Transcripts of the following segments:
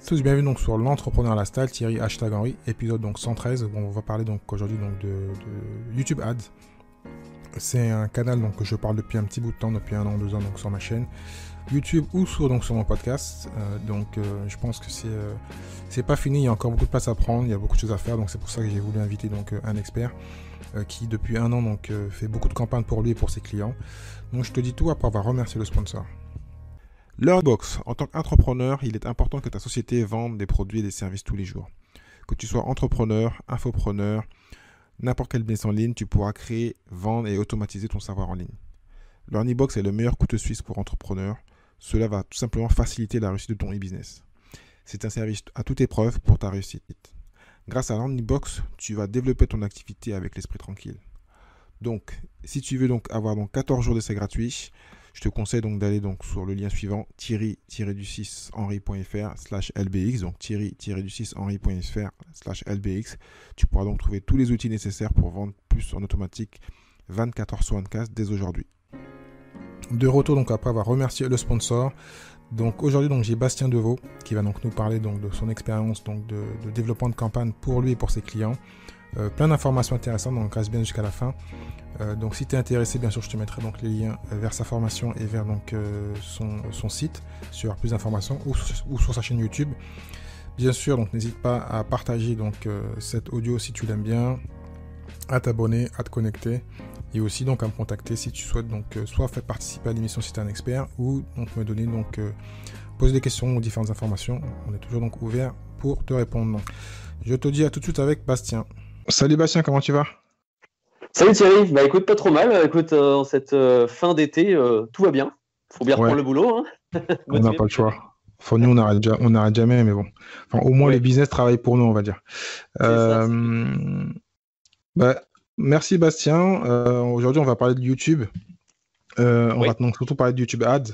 Tous bienvenue donc sur l'entrepreneur à la style, Thierry #Henry, épisode donc 113. Bon, on va parler donc aujourd'hui donc de YouTube Ads. C'est un canal donc que je parle depuis un petit bout de temps, depuis 1 an, 2 ans donc sur ma chaîne YouTube ou sur mon podcast. Je pense que c'est pas fini, il y a encore beaucoup de place à prendre, il y a beaucoup de choses à faire, donc c'est pour ça que j'ai voulu inviter donc un expert qui depuis 1 an donc fait beaucoup de campagnes pour lui et pour ses clients. Donc je te dis tout après avoir remercié le sponsor. Learnbox, en tant qu'entrepreneur, il est important que ta société vende des produits et des services tous les jours. Que tu sois entrepreneur, infopreneur, n'importe quel business en ligne, tu pourras créer, vendre et automatiser ton savoir en ligne. Learnbox est le meilleur couteau suisse pour entrepreneurs. Cela va tout simplement faciliter la réussite de ton e-business. C'est un service à toute épreuve pour ta réussite. Grâce à Learnbox, tu vas développer ton activité avec l'esprit tranquille. Donc, si tu veux donc avoir 14 jours d'essai gratuit, je te conseille donc d'aller donc sur le lien suivant thierry-du6henry.fr/lbx, donc thierry-du6henry.fr/lbx. Tu pourras donc trouver tous les outils nécessaires pour vendre plus en automatique 24 heures sur 24 dès aujourd'hui. De retour donc après avoir remercié le sponsor. Donc aujourd'hui donc j'ai Bastien Deveau qui va donc nous parler donc de son expérience donc de développement de campagne pour lui et pour ses clients. Plein d'informations intéressantes, donc reste bien jusqu'à la fin. Donc si tu es intéressé, bien sûr, je te mettrai donc les liens vers sa formation et vers donc son site sur plus d'informations ou sur sa chaîne YouTube. Bien sûr, donc n'hésite pas à partager donc cette audio si tu l'aimes bien, à t'abonner, à te connecter et aussi donc à me contacter si tu souhaites donc soit faire participer à l'émission si tu es un expert ou donc me donner donc poser des questions ou différentes informations. On est toujours donc ouvert pour te répondre. Donc, je te dis à tout de suite avec Bastien. Salut Bastien, comment tu vas? Salut Thierry, bah écoute, pas trop mal. Écoute, en cette fin d'été, tout va bien. Faut bien reprendre le boulot. Hein. On n'a pas le choix. Enfin, nous, on n'arrête jamais, mais bon. Enfin, au moins, les business travaillent pour nous, on va dire. Merci Bastien. Aujourd'hui, on va parler de YouTube. On va donc surtout parler de YouTube Ads.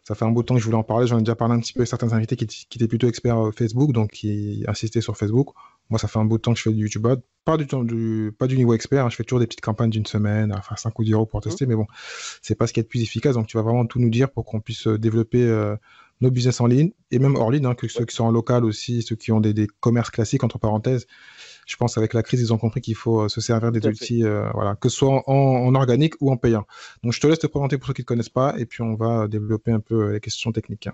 Ça fait un bout de temps que je voulais en parler. J'en ai déjà parlé un petit peu avec certains invités qui étaient plutôt experts Facebook, donc qui insistaient sur Facebook. Moi, ça fait un bout de temps que je fais du YouTube Ads. Pas du niveau expert. Hein. Je fais toujours des petites campagnes d'une semaine, à faire 5 ou 10 euros pour tester. Mais bon, c'est pas ce qui est le plus efficace. Donc, tu vas vraiment tout nous dire pour qu'on puisse développer nos business en ligne et même hors ligne, hein, que ceux qui sont en local aussi, ceux qui ont des commerces classiques, entre parenthèses. Je pense qu'avec la crise, ils ont compris qu'il faut se servir des outils, que ce soit en organique ou en payant. Donc, je te laisse te présenter pour ceux qui ne te connaissent pas, et puis on va développer un peu les questions techniques.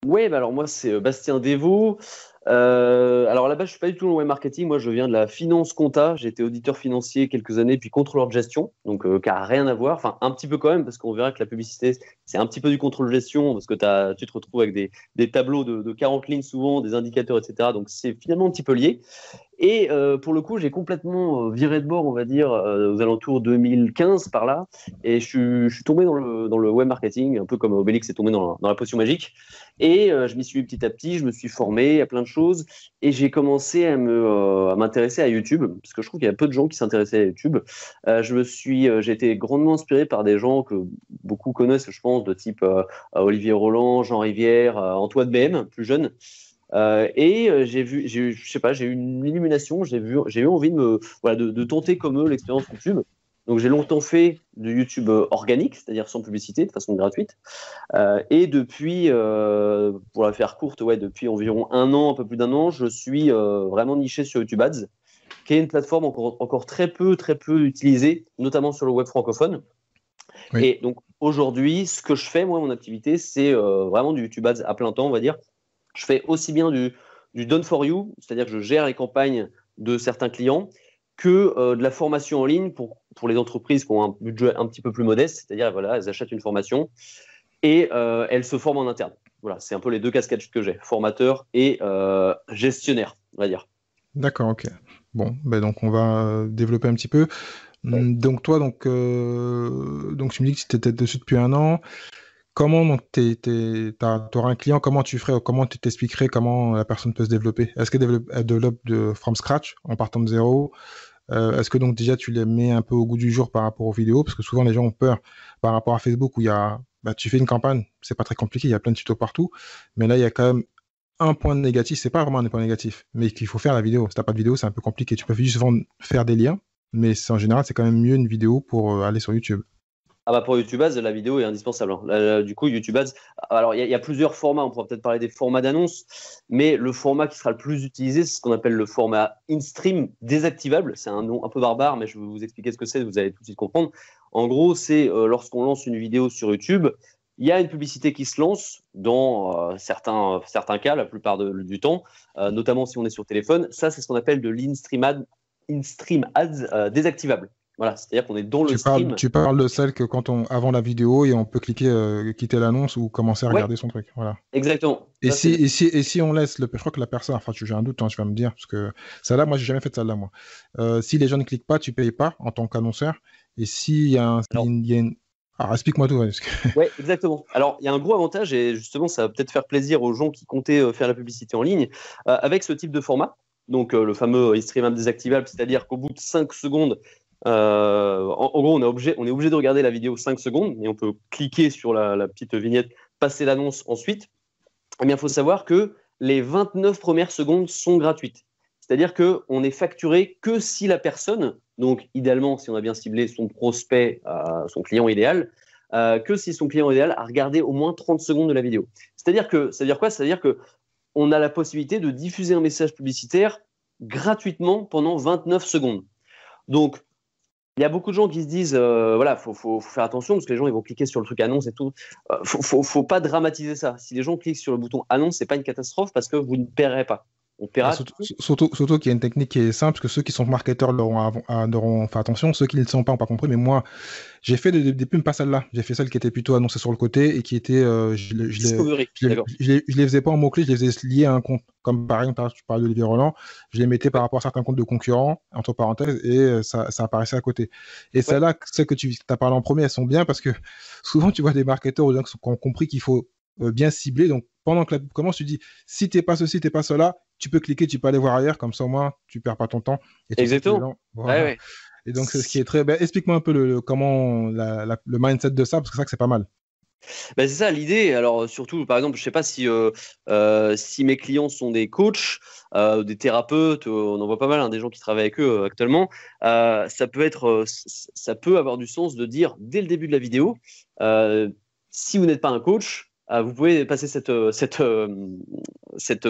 Oui, bah alors moi, c'est Bastien Deveau. Alors là-bas, je suis pas du tout dans le web marketing. Moi, je viens de la finance compta. J'ai été auditeur financier quelques années, puis contrôleur de gestion, donc qui n'a rien à voir. Enfin, un petit peu quand même, parce qu'on verra que la publicité, c'est un petit peu du contrôle de gestion, parce que tu te retrouves avec des tableaux de 40 lignes souvent, des indicateurs, etc. Donc, c'est finalement un petit peu lié. Et pour le coup, j'ai complètement viré de bord, on va dire, aux alentours 2015 par là. Et je suis tombé dans le web marketing, un peu comme Obélix est tombé dans la potion magique. Et je m'y suis mis petit à petit, je me suis formé à plein de choses. Et j'ai commencé à m'intéresser à YouTube, parce que je trouve qu'il y a peu de gens qui s'intéressaient à YouTube. J'ai été grandement inspiré par des gens que beaucoup connaissent, je pense, de type Olivier Roland, Jean Rivière, Antoine BM, plus jeune. J'ai eu une illumination, j'ai eu envie de tenter comme eux l'expérience YouTube. Donc j'ai longtemps fait de YouTube organique, c'est-à-dire sans publicité, de façon gratuite. Et depuis, pour la faire courte, depuis environ 1 an, un peu plus d'1 an, je suis vraiment niché sur YouTube Ads, qui est une plateforme encore très peu utilisée, notamment sur le web francophone. Oui. Et donc aujourd'hui, ce que je fais, moi, mon activité, c'est vraiment du YouTube Ads à plein temps, on va dire. Je fais aussi bien du done for you, c'est-à-dire que je gère les campagnes de certains clients, que de la formation en ligne pour les entreprises qui ont un budget un petit peu plus modeste, c'est-à-dire elles achètent une formation et elles se forment en interne. Voilà, c'est un peu les 2 casquettes que j'ai, formateur et gestionnaire, on va dire. D'accord, ok. Bon, donc on va développer un petit peu. Ouais. Donc toi, donc tu me dis que tu étais dessus depuis 1 an. Comment donc tu auras un client, comment tu ferais, comment tu t'expliquerais comment la personne peut se développer? Est-ce qu'elle développe from scratch, en partant de zéro? Est-ce que donc déjà tu les mets un peu au goût du jour par rapport aux vidéos? Parce que souvent les gens ont peur par rapport à Facebook où il y a, tu fais une campagne, c'est pas très compliqué, il y a plein de tutos partout, mais là il y a quand même un point négatif, c'est pas vraiment un point négatif, mais qu'il faut faire la vidéo. Si t'as pas de vidéo, c'est un peu compliqué. Tu peux juste faire des liens, mais en général c'est quand même mieux une vidéo pour aller sur YouTube. Ah bah pour YouTube Ads, la vidéo est indispensable. Hein. Du coup, YouTube Ads, alors il y a plusieurs formats. On pourra peut-être parler des formats d'annonce, mais le format qui sera le plus utilisé, c'est ce qu'on appelle le format in-stream désactivable. C'est un nom un peu barbare, mais je vais vous expliquer ce que c'est. Vous allez tout de suite comprendre. En gros, c'est lorsqu'on lance une vidéo sur YouTube, il y a une publicité qui se lance dans certains cas, la plupart du temps, notamment si on est sur téléphone. Ça, c'est ce qu'on appelle de in-stream ads désactivable. Voilà, c'est-à-dire qu'on est dans le stream. Tu parles de celle que avant la vidéo et on peut cliquer, quitter l'annonce ou commencer à regarder son truc. Voilà. Exactement. Et si on laisse je crois que la personne, enfin j'ai un doute, hein, tu vas me dire, parce que celle-là, moi j'ai jamais fait celle-là, moi. Si les gens ne cliquent pas, tu payes pas en tant qu'annonceur. Et s'il y a Alors explique-moi tout. Oui, exactement. Alors il y a un gros avantage, et justement ça va peut-être faire plaisir aux gens qui comptaient faire la publicité en ligne, avec ce type de format. Donc le fameux in-stream désactivable, c'est-à-dire qu'au bout de 5 secondes, en gros, on est obligé de regarder la vidéo 5 secondes et on peut cliquer sur la petite vignette, passer l'annonce ensuite. Eh bien, il faut savoir que les 29 premières secondes sont gratuites. C'est-à-dire qu'on est facturé que si la personne, donc idéalement, si on a bien ciblé son prospect, son client idéal, que si son client idéal a regardé au moins 30 secondes de la vidéo. Ça veut dire quoi ? C'est-à-dire qu'on a la possibilité de diffuser un message publicitaire gratuitement pendant 29 secondes. Donc, il y a beaucoup de gens qui se disent, voilà, faut faire attention parce que les gens ils vont cliquer sur le truc annonce et tout. Faut pas dramatiser ça. Si les gens cliquent sur le bouton annonce, c'est pas une catastrophe parce que vous ne paierez pas. On paiera. Surtout qu'il y a une technique qui est simple, parce que ceux qui sont marketeurs devront faire attention. Ceux qui ne le sont pas n'ont pas compris, mais moi, j'ai fait des pubs, pas celle-là. J'ai fait celle qui était plutôt annoncée sur le côté et qui était. Je les faisais pas en mots-clés, je les faisais liés à un compte. Comme par exemple, tu parles d'Olivier Roland, je les mettais par rapport à certains comptes de concurrents, entre parenthèses, et ça apparaissait à côté. Et celles-là, celles que tu as parlé en premier, elles sont bien parce que souvent, tu vois des marketeurs ou des gens qui ont compris qu'il faut bien cibler. Donc, pendant que la pub commence, tu dis si t'es pas ceci, t'es pas cela, tu peux cliquer, tu peux aller voir ailleurs, comme ça au moins tu perds pas ton temps. Et exactement. Voilà. Ouais. Et donc c'est ce qui est très. Explique-moi un peu comment le mindset de ça, parce que c'est ça que c'est pas mal. C'est ça l'idée. Alors surtout, par exemple, je sais pas si mes clients sont des coachs, des thérapeutes, on en voit pas mal, hein, des gens qui travaillent avec eux actuellement. Ça peut avoir du sens de dire dès le début de la vidéo, si vous n'êtes pas un coach, vous pouvez passer cette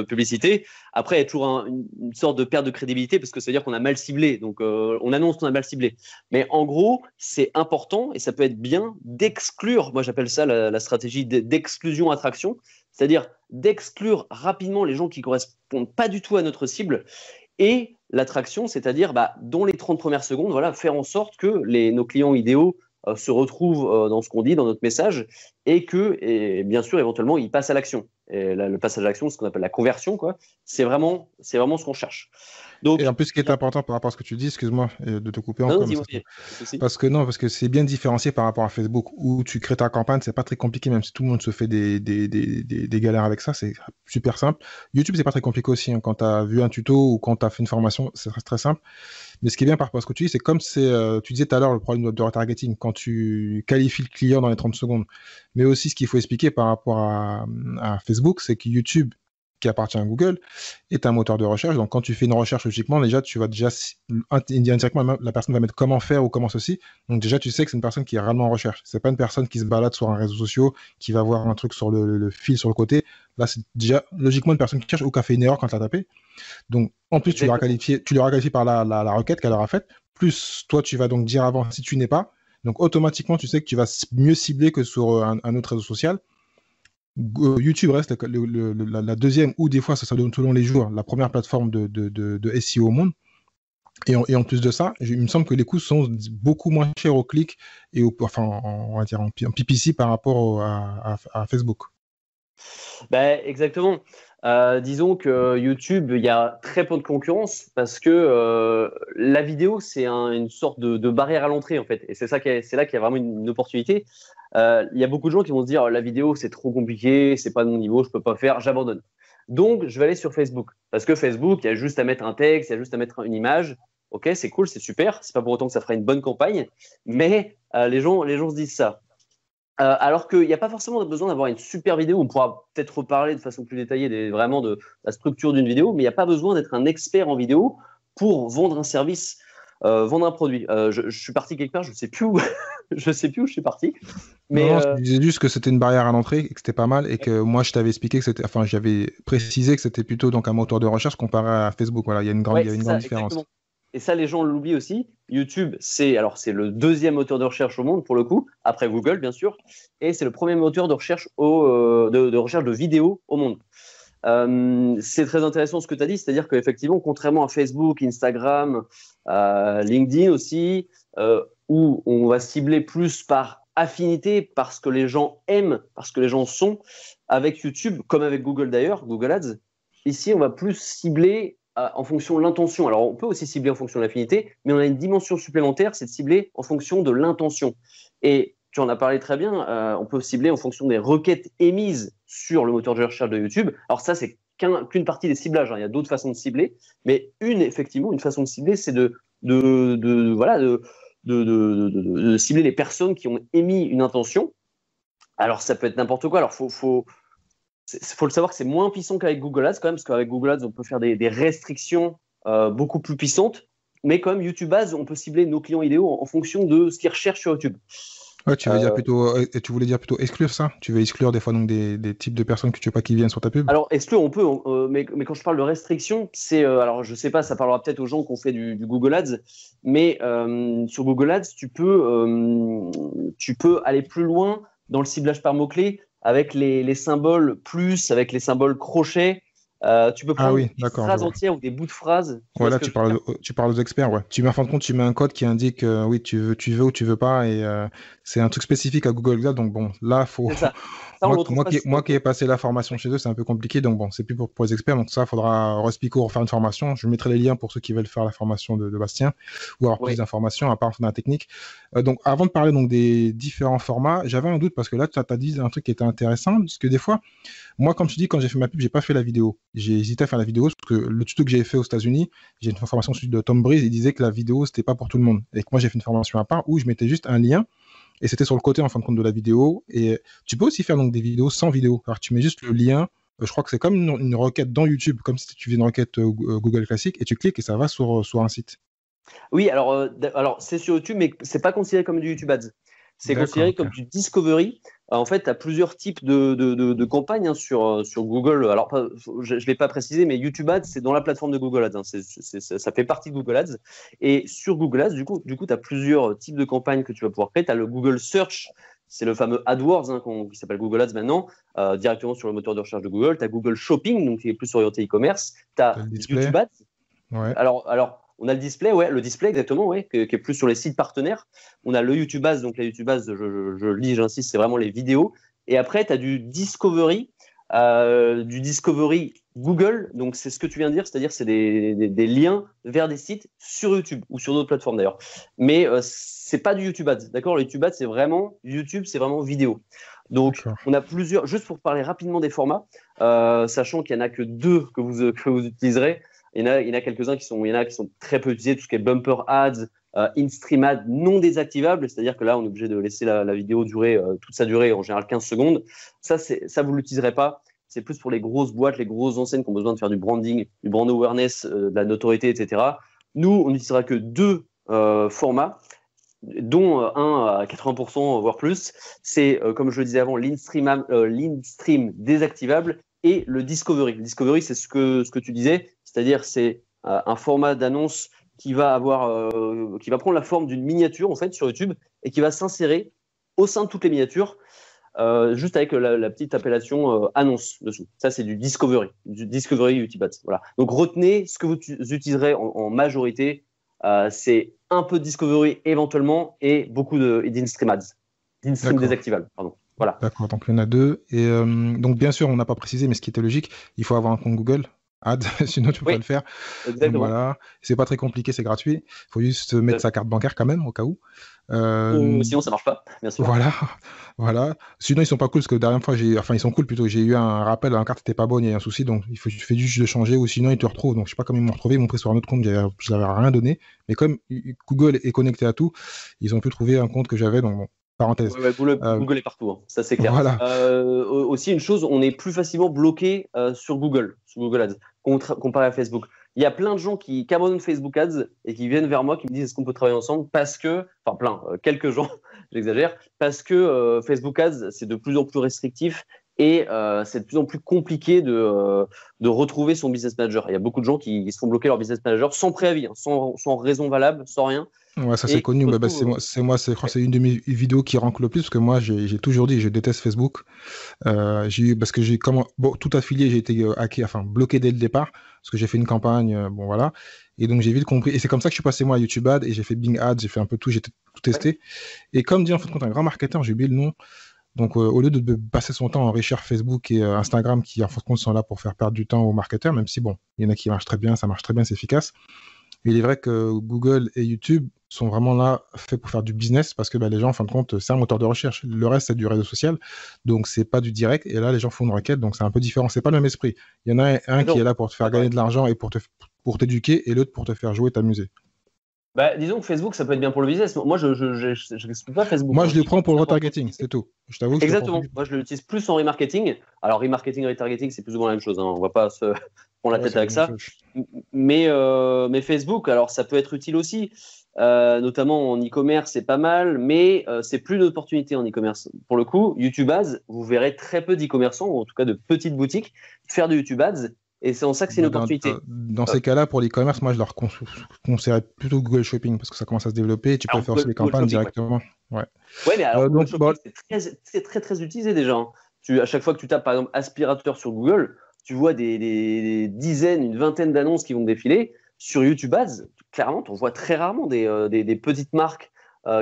publicité. Après, il y a toujours une sorte de perte de crédibilité parce que ça veut dire qu'on a mal ciblé. Donc, on annonce qu'on a mal ciblé. Mais en gros, c'est important et ça peut être bien d'exclure. Moi, j'appelle ça la stratégie d'exclusion-attraction. C'est-à-dire d'exclure rapidement les gens qui ne correspondent pas du tout à notre cible. Et l'attraction, c'est-à-dire dans les 30 premières secondes, voilà, faire en sorte que nos clients idéaux se retrouvent dans ce qu'on dit, dans notre message, et bien sûr, éventuellement, ils passent à l'action. Et là, le passage à l'action, c'est ce qu'on appelle la conversion, quoi. C'est vraiment ce qu'on cherche. Donc, et en plus, ce qui est important par rapport à ce que tu dis, excuse-moi de te couper encore, parce que c'est bien différencié par rapport à Facebook, où tu crées ta campagne, c'est pas très compliqué, même si tout le monde se fait des galères avec ça, c'est super simple. YouTube, c'est pas très compliqué aussi, hein. Quand tu as vu un tuto ou quand tu as fait une formation, c'est très simple. Mais ce qui est bien par rapport à ce que tu dis, c'est comme tu disais tout à l'heure, le problème de retargeting, quand tu qualifies le client dans les 30 secondes. Mais aussi, ce qu'il faut expliquer par rapport à Facebook, c'est que YouTube, qui appartient à Google, est un moteur de recherche. Donc, quand tu fais une recherche logiquement, tu vas déjà indirectement, la personne va mettre comment faire ou comment ceci. Donc, déjà, tu sais que c'est une personne qui est réellement en recherche. C'est pas une personne qui se balade sur un réseau social, qui va voir un truc sur le fil sur le côté. Là, c'est déjà logiquement une personne qui cherche ou qui a fait une erreur quand tu l'as tapé. Donc, en plus, tu l'auras qualifié par la requête qu'elle aura faite. Plus, toi, tu vas donc dire avant si tu n'es pas. Donc, automatiquement, tu sais que tu vas mieux cibler que sur un autre réseau social. YouTube reste la deuxième, ou des fois, ça donne selon les jours, la première plateforme de SEO au monde. Et en plus de ça, il me semble que les coûts sont beaucoup moins chers au clic et on va dire en PPC par rapport à Facebook. Exactement. Disons que YouTube, il y a très peu de concurrence parce que la vidéo, c'est une sorte de barrière à l'entrée en fait. Et c'est là qu'il y a vraiment une opportunité. Il y a beaucoup de gens qui vont se dire la vidéo, c'est trop compliqué, c'est pas de mon niveau, je peux pas faire, j'abandonne. Donc, je vais aller sur Facebook parce que Facebook, il y a juste à mettre un texte, il y a juste à mettre une image. Ok, c'est cool, c'est super. C'est pas pour autant que ça fera une bonne campagne, mais les gens se disent ça. Alors qu'il n'y a pas forcément besoin d'avoir une super vidéo. On pourra peut-être reparler de façon plus détaillée vraiment de la structure d'une vidéo, mais il n'y a pas besoin d'être un expert en vidéo pour vendre un service, vendre un produit. Je suis parti quelque part, je ne sais plus où. Je sais plus où je suis parti. Mais Non, je disais juste que c'était une barrière à l'entrée et que c'était pas mal et que moi je t'avais expliqué que c'était, enfin j'avais précisé que c'était plutôt donc un moteur de recherche comparé à Facebook. Voilà, il y a une grande, ouais, il y a une c'est grande ça, différence. exactement. Et ça, les gens l'oublient aussi. YouTube, c'est le deuxième moteur de recherche au monde pour le coup, après Google bien sûr, et c'est le premier moteur de recherche de recherche de vidéos au monde. C'est très intéressant ce que tu as dit, c'est-à-dire qu'effectivement, contrairement à Facebook, Instagram, LinkedIn aussi, où on va cibler plus par affinité, parce que les gens aiment, parce que les gens sont, avec YouTube, comme avec Google d'ailleurs, Google Ads, ici on va plus cibler en fonction de l'intention. Alors on peut aussi cibler en fonction de l'affinité, mais on a une dimension supplémentaire, c'est de cibler en fonction de l'intention. Et tu en as parlé très bien, on peut cibler en fonction des requêtes émises sur le moteur de recherche de YouTube. Alors ça, c'est qu'une partie des ciblages, hein. Il y a d'autres façons de cibler, mais effectivement, une façon de cibler, c'est de cibler les personnes qui ont émis une intention. Alors ça peut être n'importe quoi. Alors faut le savoir que c'est moins puissant qu'avec Google Ads quand même, parce qu'avec Google Ads, on peut faire des restrictions beaucoup plus puissantes, mais quand même YouTube Ads, on peut cibler nos clients idéaux en fonction de ce qu'ils recherchent sur YouTube. Ouais, tu veux dire plutôt, tu voulais dire plutôt exclure ça? Tu veux exclure des fois donc des types de personnes que tu veux pas qui viennent sur ta pub? Alors, exclure, on peut, mais quand je parle de restriction, c'est, alors je sais pas, ça parlera peut-être aux gens qui ont fait du Google Ads, mais sur Google Ads, tu peux aller plus loin dans le ciblage par mots-clés avec les symboles plus, avec les symboles crochets. Tu peux prendre Oui, des d'accord, je phrases vois. entières ou des bouts de phrases. Ouais, là, tu parles aux experts, ouais. En fin de compte, tu mets un code qui indique, oui, tu veux ou tu veux pas, et c'est un truc spécifique à Google Ads, donc bon, là, faut. C'est ça. Ça, on le retrouve pas Moi qui ai passé la formation chez eux, c'est un peu compliqué, donc bon, c'est plus pour les experts, donc ça, faudra Respico refaire une formation. Je mettrai les liens pour ceux qui veulent faire la formation de Bastien, ou avoir plus d'informations, à part dans la technique. Donc, avant de parler donc des différents formats, j'avais un doute, parce que là, tu as dit un truc qui était intéressant, parce que des fois, moi, comme tu dis, quand j'ai fait ma pub, j'ai pas fait la vidéo. J'ai hésité à faire la vidéo parce que le tuto que j'ai fait aux États-Unis, j'ai une formation de Tom Breeze, il disait que la vidéo, c'était pas pour tout le monde. Et que moi, j'ai fait une formation à part où je mettais juste un lien et c'était sur le côté en fin de compte de la vidéo. Et tu peux aussi faire donc des vidéos sans vidéo. Alors, tu mets juste le lien. Je crois que c'est comme une requête dans YouTube, comme si tu faisais une requête Google classique et tu cliques et ça va sur un site. Oui, alors c'est sur YouTube, mais c'est pas considéré comme du YouTube Ads. C'est considéré comme du discovery. En fait, tu as plusieurs types de campagnes sur Google. Alors, je ne l'ai pas précisé, mais YouTube Ads, c'est dans la plateforme de Google Ads. Hein. Ça fait partie de Google Ads. Et sur Google Ads, du coup tu as plusieurs types de campagnes que tu vas pouvoir créer. Tu as le Google Search, c'est le fameux AdWords qui s'appelle Google Ads maintenant, directement sur le moteur de recherche de Google. Tu as Google Shopping, donc qui est plus orienté e-commerce. Tu as YouTube Ads. Ouais. Alors, on a le display, le display exactement, qui est plus sur les sites partenaires. On a le YouTube Ads, donc la YouTube Ads, je lis, j'insiste, c'est vraiment les vidéos. Et après, tu as du Discovery Google, donc c'est ce que tu viens de dire, c'est-à-dire c'est des liens vers des sites sur YouTube ou sur d'autres plateformes d'ailleurs. Mais c'est pas du YouTube Ads, d'accord? Le YouTube Ads, c'est vraiment vidéo. Donc, on a plusieurs, juste pour parler rapidement des formats, sachant qu'il n'y en a que 2 que vous utiliserez. Il y en a quelques-uns qui sont très peu utilisés, tout ce qui est bumper ads, in-stream ads non désactivables, c'est-à-dire que là, on est obligé de laisser la vidéo durer toute sa durée, en général 15 secondes. Ça, vous ne l'utiliserez pas. C'est plus pour les grosses boîtes, les grosses enseignes qui ont besoin de faire du branding, du brand awareness, de la notoriété, etc. Nous, on n'utilisera que 2 formats, dont un à 80%, voire plus. C'est, comme je le disais avant, l'in-stream désactivable et le discovery. Le discovery, c'est ce que tu disais, c'est-à-dire c'est un format d'annonce qui va prendre la forme d'une miniature en fait sur YouTube et qui va s'insérer au sein de toutes les miniatures, juste avec la petite appellation annonce dessous. Ça, c'est du discovery YouTube Ads. Voilà. Donc retenez ce que vous utiliserez en majorité. C'est un peu de discovery éventuellement et beaucoup d'in-stream ads, d'in-stream désactivable. Pardon. Voilà. D'accord, donc il y en a 2. Et donc, bien sûr, on n'a pas précisé, mais ce qui était logique, il faut avoir un compte Google Ads, sinon tu ne peux pas le faire. Exactement. Donc, voilà, c'est pas très compliqué, c'est gratuit. Il faut juste mettre sa carte bancaire quand même, au cas où. Sinon, ça marche pas, bien sûr. Voilà. Sinon, ils sont pas cool, parce que la dernière fois, ils sont cool plutôt. J'ai eu un rappel, la carte n'était pas bonne, il y a un souci, donc il fais juste de changer, ou sinon, ils te retrouvent. Donc, je sais pas comment ils m'ont retrouvé, ils m'ont pris sur un autre compte, je n'avais rien donné. Mais comme Google est connecté à tout, ils ont pu trouver un compte que j'avais, donc bon. Parenthèse. Google est partout, hein. Ça c'est clair. Voilà. Aussi une chose, on est plus facilement bloqué sur Google Ads, comparé à Facebook. Il y a plein de gens qui abandonnent Facebook Ads et qui viennent vers moi, qui me disent est-ce qu'on peut travailler ensemble, parce que, quelques gens, j'exagère, parce que Facebook Ads, c'est de plus en plus restrictif et c'est de plus en plus compliqué de retrouver son business manager. Il y a beaucoup de gens qui se font bloquer leur business manager sans préavis, hein, sans raison valable, sans rien. Ouais, ça c'est connu. Bah, c'est moi, je crois que c'est une de mes vidéos qui rank le plus parce que moi j'ai toujours dit je déteste Facebook. Parce que tout affilié, j'ai été hacké, enfin bloqué dès le départ parce que j'ai fait une campagne, bon voilà. Et donc j'ai vite compris. Et c'est comme ça que je suis passé moi à YouTube Ads et j'ai fait Bing Ads, j'ai fait un peu tout, j'ai tout testé. Ouais. Et comme dit en fait, quand un grand marketeur, j'ai oublié le nom. Donc, au lieu de passer son temps en recherche Facebook et Instagram, qui en fin de compte sont là pour faire perdre du temps aux marketeurs, même si bon, il y en a qui marchent très bien, ça marche très bien, c'est efficace. Mais il est vrai que Google et YouTube sont vraiment là faits pour faire du business parce que les gens, en fin de compte, c'est un moteur de recherche. Le reste, c'est du réseau social, donc c'est pas du direct. Et là, les gens font une requête, donc c'est un peu différent. C'est pas le même esprit. Il y en a un qui est là pour te faire gagner de l'argent et pour t'éduquer, et l'autre pour te faire jouer, t'amuser. Disons que Facebook, ça peut être bien pour le business. Moi, je n'explique pas Facebook. Moi, je le prends pour le retargeting, c'est tout. Je t'avoue. Exactement. Moi, je l'utilise plus en remarketing. Alors, remarketing et retargeting, c'est plus ou moins la même chose. Hein. On ne va pas se prendre la tête avec ça. Mais Facebook, alors, ça peut être utile aussi. Notamment en e-commerce, c'est pas mal. Mais c'est plus d'opportunités en e-commerce. Pour le coup, YouTube Ads, vous verrez très peu d'e-commerçants, ou en tout cas de petites boutiques, faire de YouTube Ads. Et c'est en ça que c'est une opportunité. Dans ces cas-là, pour l'e-commerce, moi, je leur conseillerais plutôt Google Shopping parce que ça commence à se développer et tu peux faire aussi les campagnes directement. Ouais, mais alors, Google Shopping, c'est très, très utilisé déjà. Hein. À chaque fois que tu tapes, par exemple, aspirateur sur Google, tu vois des dizaines, une vingtaine d'annonces qui vont défiler. Sur YouTube Ads, clairement, tu en vois très rarement des petites marques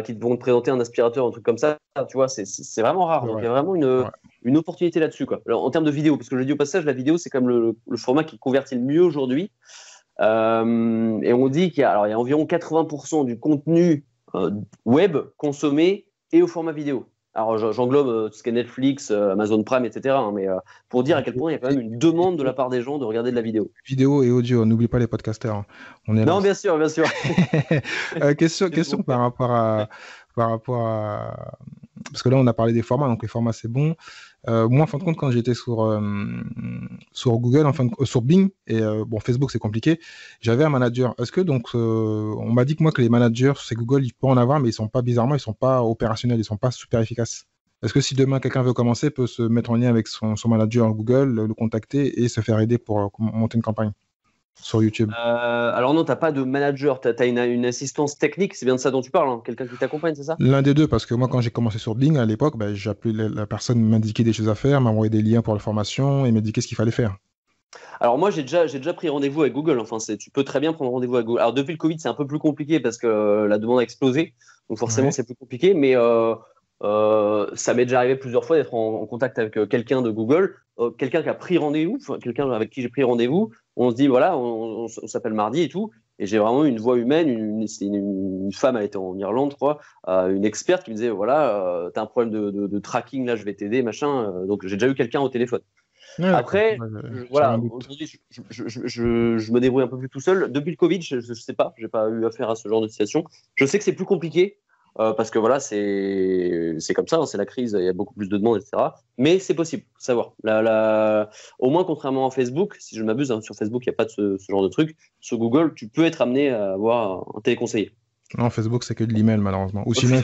qui vont te présenter un aspirateur, un truc comme ça. Tu vois, c'est vraiment rare. Donc, il y a vraiment une opportunité là-dessus, quoi. Alors, en termes de vidéo, parce que je le dis au passage, la vidéo, c'est comme le format qui convertit le mieux aujourd'hui. Et on dit qu'il y a environ 80% du contenu web consommé et au format vidéo. Alors, j'englobe tout ce qui est Netflix, Amazon Prime, etc. Hein, mais pour dire à quel point il y a quand même une demande de la part des gens de regarder de la vidéo. Vidéo et audio, n'oublie pas les podcasters. Hein. Non, bien sûr, bien sûr. Question par rapport à... Parce que là, on a parlé des formats, donc les formats, c'est bon. Moi, en fin de compte, quand j'étais sur Google, sur Bing, et Facebook, c'est compliqué, j'avais un manager. Est-ce que, donc, on m'a dit que les managers, c'est Google, ils peuvent en avoir, mais ils sont pas opérationnels, ils sont pas super efficaces. Est-ce que si demain, quelqu'un veut commencer, peut se mettre en lien avec son manager Google, le contacter et se faire aider pour monter une campagne sur YouTube? Alors non, tu n'as pas de manager, tu as une assistance technique, c'est bien de ça dont tu parles, hein. Quelqu'un qui t'accompagne, c'est ça? L'un des deux, parce que moi, quand j'ai commencé sur Bing à l'époque, j'ai appelé la personne, m'indiquer des choses à faire, m'envoyer des liens pour la formation et m'indiquer ce qu'il fallait faire. Alors moi, j'ai déjà pris rendez-vous avec Google. Enfin, tu peux très bien prendre rendez-vous avec Google. Alors depuis le Covid, c'est un peu plus compliqué parce que la demande a explosé, donc forcément, c'est plus compliqué, mais ça m'est déjà arrivé plusieurs fois d'être en contact avec quelqu'un de Google, quelqu'un qui a pris rendez-vous, quelqu'un avec qui j'ai pris rendez-vous. On se dit, voilà, on s'appelle mardi et tout. Et j'ai vraiment une voix humaine, une femme, elle était en Irlande, je crois, une experte qui me disait, voilà, tu as un problème de tracking, là, je vais t'aider, machin. Donc j'ai déjà eu quelqu'un au téléphone. Ouais, après, voilà, aujourd'hui, je me débrouille un peu plus tout seul. Depuis le Covid, je ne sais pas, je n'ai pas eu affaire à ce genre de situation. Je sais que c'est plus compliqué. Parce que voilà, c'est comme ça, hein, c'est la crise, il y a beaucoup plus de demandes, etc. Mais c'est possible, faut savoir. Au moins, contrairement à Facebook, si je ne m'abuse, hein, sur Facebook, il n'y a pas de ce genre de truc. Sur Google, tu peux être amené à avoir un téléconseiller. Non, Facebook, c'est que de l'email, malheureusement. Ou sinon,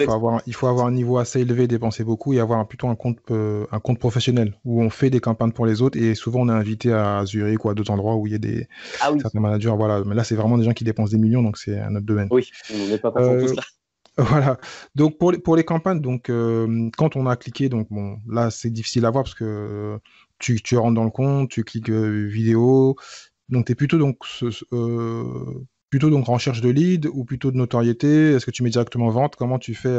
il faut avoir un niveau assez élevé, dépenser beaucoup et avoir plutôt un compte professionnel où on fait des campagnes pour les autres. Et souvent, on est invité à Zurich ou à d'autres endroits où il y a certains managers. Voilà. Mais là, c'est vraiment des gens qui dépensent des millions, donc c'est un autre domaine. Oui, on n'est pas forcément tous là. Voilà. Donc pour les campagnes, donc quand on a cliqué, donc bon, là c'est difficile à voir parce que tu rentres dans le compte, tu cliques vidéo, donc tu es plutôt donc en recherche de lead ou plutôt de notoriété. Est-ce que tu mets directement vente? Comment tu fais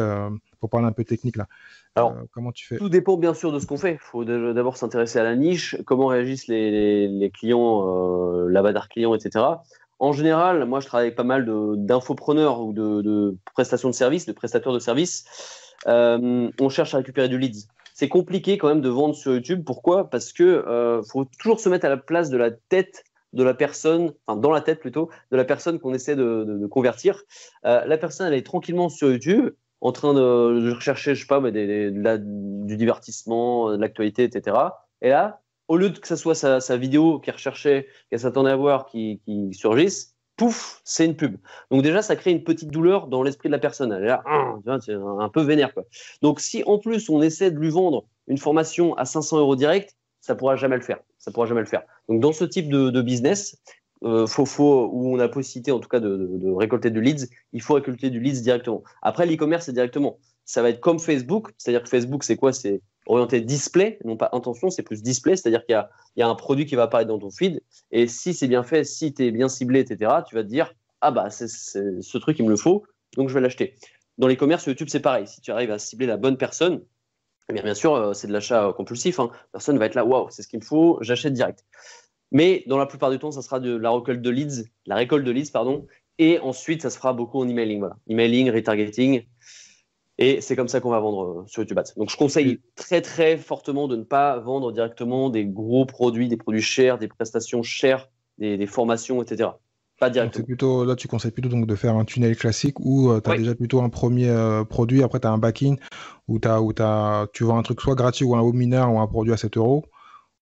pour parler un peu technique là? Alors, comment tu fais? Tout dépend bien sûr de ce qu'on fait. Il faut d'abord s'intéresser à la niche, comment réagissent les clients, l'avatar client, etc. En général, moi, je travaille avec pas mal d'infopreneurs ou de prestations de services, de prestateurs de services. On cherche à récupérer du leads. C'est compliqué quand même de vendre sur YouTube. Pourquoi? Parce que faut toujours se mettre à la place de la tête de la personne, enfin dans la tête plutôt, de la personne qu'on essaie de convertir. La personne, elle est tranquillement sur YouTube, en train de rechercher, je sais pas, du divertissement, de l'actualité, etc. Et là, au lieu que ce soit sa vidéo qu'elle recherchait, qu'elle s'attendait à voir qui surgisse, pouf, c'est une pub. Donc déjà, ça crée une petite douleur dans l'esprit de la personne. Elle est là, c'est un peu vénère, quoi. Donc si en plus on essaie de lui vendre une formation à 500 € direct, ça pourra jamais le faire. Ça pourra jamais le faire. Donc dans ce type de business, où on a possibilité en tout cas de récolter du leads, il faut récolter du leads directement. Après, l'e-commerce, c'est directement. Ça va être comme Facebook, c'est-à-dire que Facebook, c'est quoi? C'est orienté display, non pas intention, c'est plus display, c'est-à-dire qu'il y a un produit qui va apparaître dans ton feed, et si c'est bien fait, si tu es bien ciblé, etc., tu vas te dire, ah bah, c'est ce truc, il me le faut, donc je vais l'acheter. Dans l'e-commerce, sur YouTube, c'est pareil. Si tu arrives à cibler la bonne personne, eh bien sûr, c'est de l'achat compulsif. Personne va être là, waouh, c'est ce qu'il me faut, j'achète direct. Mais dans la plupart du temps, ça sera de la récolte de leads, pardon, et ensuite, ça se fera beaucoup en emailing. Voilà. Emailing, retargeting. Et c'est comme ça qu'on va vendre sur YouTube Ads. Donc, je conseille très, très fortement de ne pas vendre directement des gros produits, des produits chers, des prestations chères, des formations, etc. Pas directement. Là, tu conseilles plutôt donc, de faire un tunnel classique où tu as déjà plutôt un premier produit, après tu as un back-in, où tu vends un truc soit gratuit ou un webinar ou un produit à 7 €.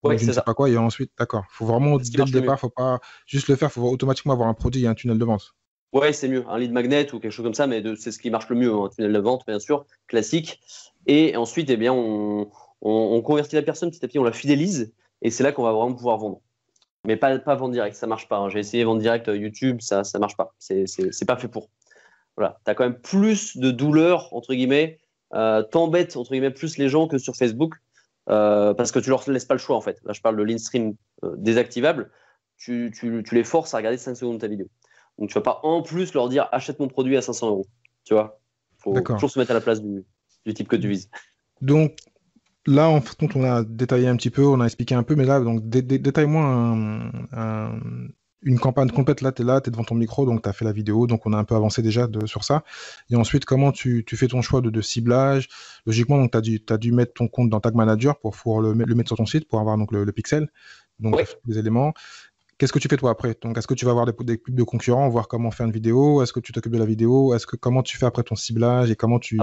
Oui, je ne sais pas quoi, et ensuite, d'accord. Il faut vraiment, dès le départ, il ne faut pas juste le faire, il faut automatiquement avoir un produit et un tunnel de vente. Ouais, c'est mieux, un lead magnet ou quelque chose comme ça, mais c'est ce qui marche le mieux, un tunnel de vente, bien sûr, classique. Et ensuite, eh bien, on convertit la personne petit à petit, on la fidélise, et c'est là qu'on va vraiment pouvoir vendre. Mais pas vendre direct, ça marche pas. J'ai essayé de vendre direct YouTube, ça marche pas. C'est pas fait pour. Voilà, tu as quand même plus de douleur, entre guillemets, t'embêtes, entre guillemets, plus les gens que sur Facebook, parce que tu leur laisses pas le choix, en fait. Là, je parle de l'in-stream désactivable. Tu les forces à regarder 5 secondes de ta vidéo. Donc, tu ne vas pas en plus leur dire achète mon produit à 500 €. Tu vois, il faut toujours se mettre à la place du type que tu vises. Donc, là, en fait, on a détaillé un petit peu, on a expliqué un peu, mais là, donc, détaille-moi une campagne complète. Là, tu es devant ton micro, donc tu as fait la vidéo, donc on a un peu avancé déjà sur ça. Et ensuite, comment tu fais ton choix de ciblage? Logiquement, tu as dû mettre ton compte dans Tag Manager pour pouvoir le mettre sur ton site, pour avoir donc, le pixel, donc les éléments. Qu'est-ce que tu fais toi après? Donc, est-ce que tu vas avoir des pubs de concurrents, voir comment faire une vidéo? Est-ce que tu t'occupes de la vidéo? Comment tu fais après ton ciblage et comment tu...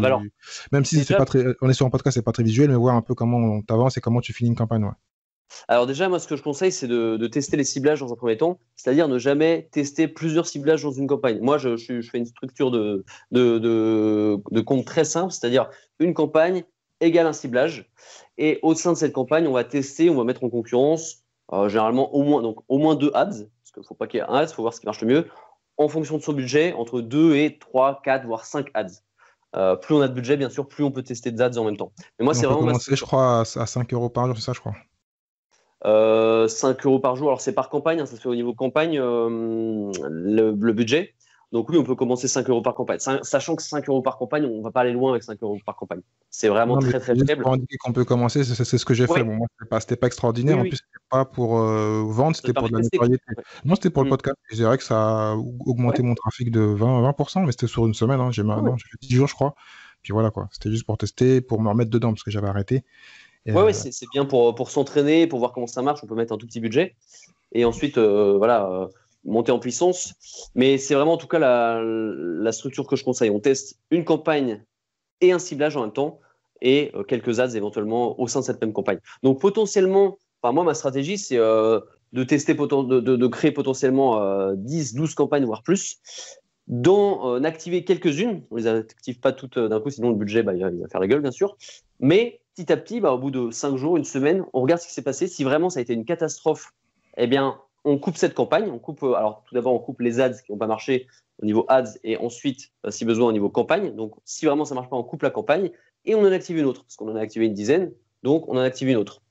Même si c'est pas très... on est sur un podcast, c'est pas très visuel, mais voir un peu comment on t'avance et comment tu finis une campagne. Ouais. Alors déjà, moi, ce que je conseille, c'est de tester les ciblages dans un premier temps, c'est-à-dire ne jamais tester plusieurs ciblages dans une campagne. Moi, je fais une structure de compte très simple, c'est-à-dire une campagne égale un ciblage. Et au sein de cette campagne, on va tester, on va mettre en concurrence généralement au moins 2 ads, parce qu'il ne faut pas qu'il y ait un ads, il faut voir ce qui marche le mieux, en fonction de son budget, entre 2 et 3, 4, voire 5 ads. Plus on a de budget, bien sûr, plus on peut tester des ads en même temps. Mais moi, c'est vraiment commencer, je crois, à 5 € par jour, c'est ça, je crois. 5 € par jour, alors c'est par campagne, ça se fait au niveau campagne, le budget. Donc oui, on peut commencer 5 € par campagne. Sachant que 5 € par campagne, on ne va pas aller loin avec 5 € par campagne. C'est vraiment très faible. Pour indiquer qu'on peut commencer, c'est ce que j'ai fait. Bon, moi, c'était pas extraordinaire. En plus, c'était pas pour vendre, c'était pour de la notoriété. Non, c'était pour le podcast. Je dirais que ça a augmenté mon trafic de 20%, mais c'était sur une semaine. J'ai fait 10 jours, je crois. Puis voilà, quoi. C'était juste pour tester, pour me remettre dedans, parce que j'avais arrêté. Ouais, c'est bien pour s'entraîner, pour voir comment ça marche. On peut mettre un tout petit budget. Et ensuite, monter en puissance. Mais c'est vraiment, en tout cas, la structure que je conseille. On teste une campagne et un ciblage en même temps et quelques ads éventuellement au sein de cette même campagne. Donc, potentiellement, moi, ma stratégie, c'est de tester, de créer potentiellement 10, 12 campagnes, voire plus, d'en activer quelques-unes. On ne les active pas toutes d'un coup, sinon le budget, il va faire la gueule, bien sûr. Mais petit à petit, au bout de 5 jours, une semaine, on regarde ce qui s'est passé. Si vraiment ça a été une catastrophe, eh bien, on coupe cette campagne. Alors, tout d'abord, on coupe les ads qui n'ont pas marché au niveau ads et ensuite, si besoin, au niveau campagne. Donc, si vraiment ça ne marche pas, on coupe la campagne et on en active une autre parce qu'on en a activé une dizaine. Donc, on en active une autre.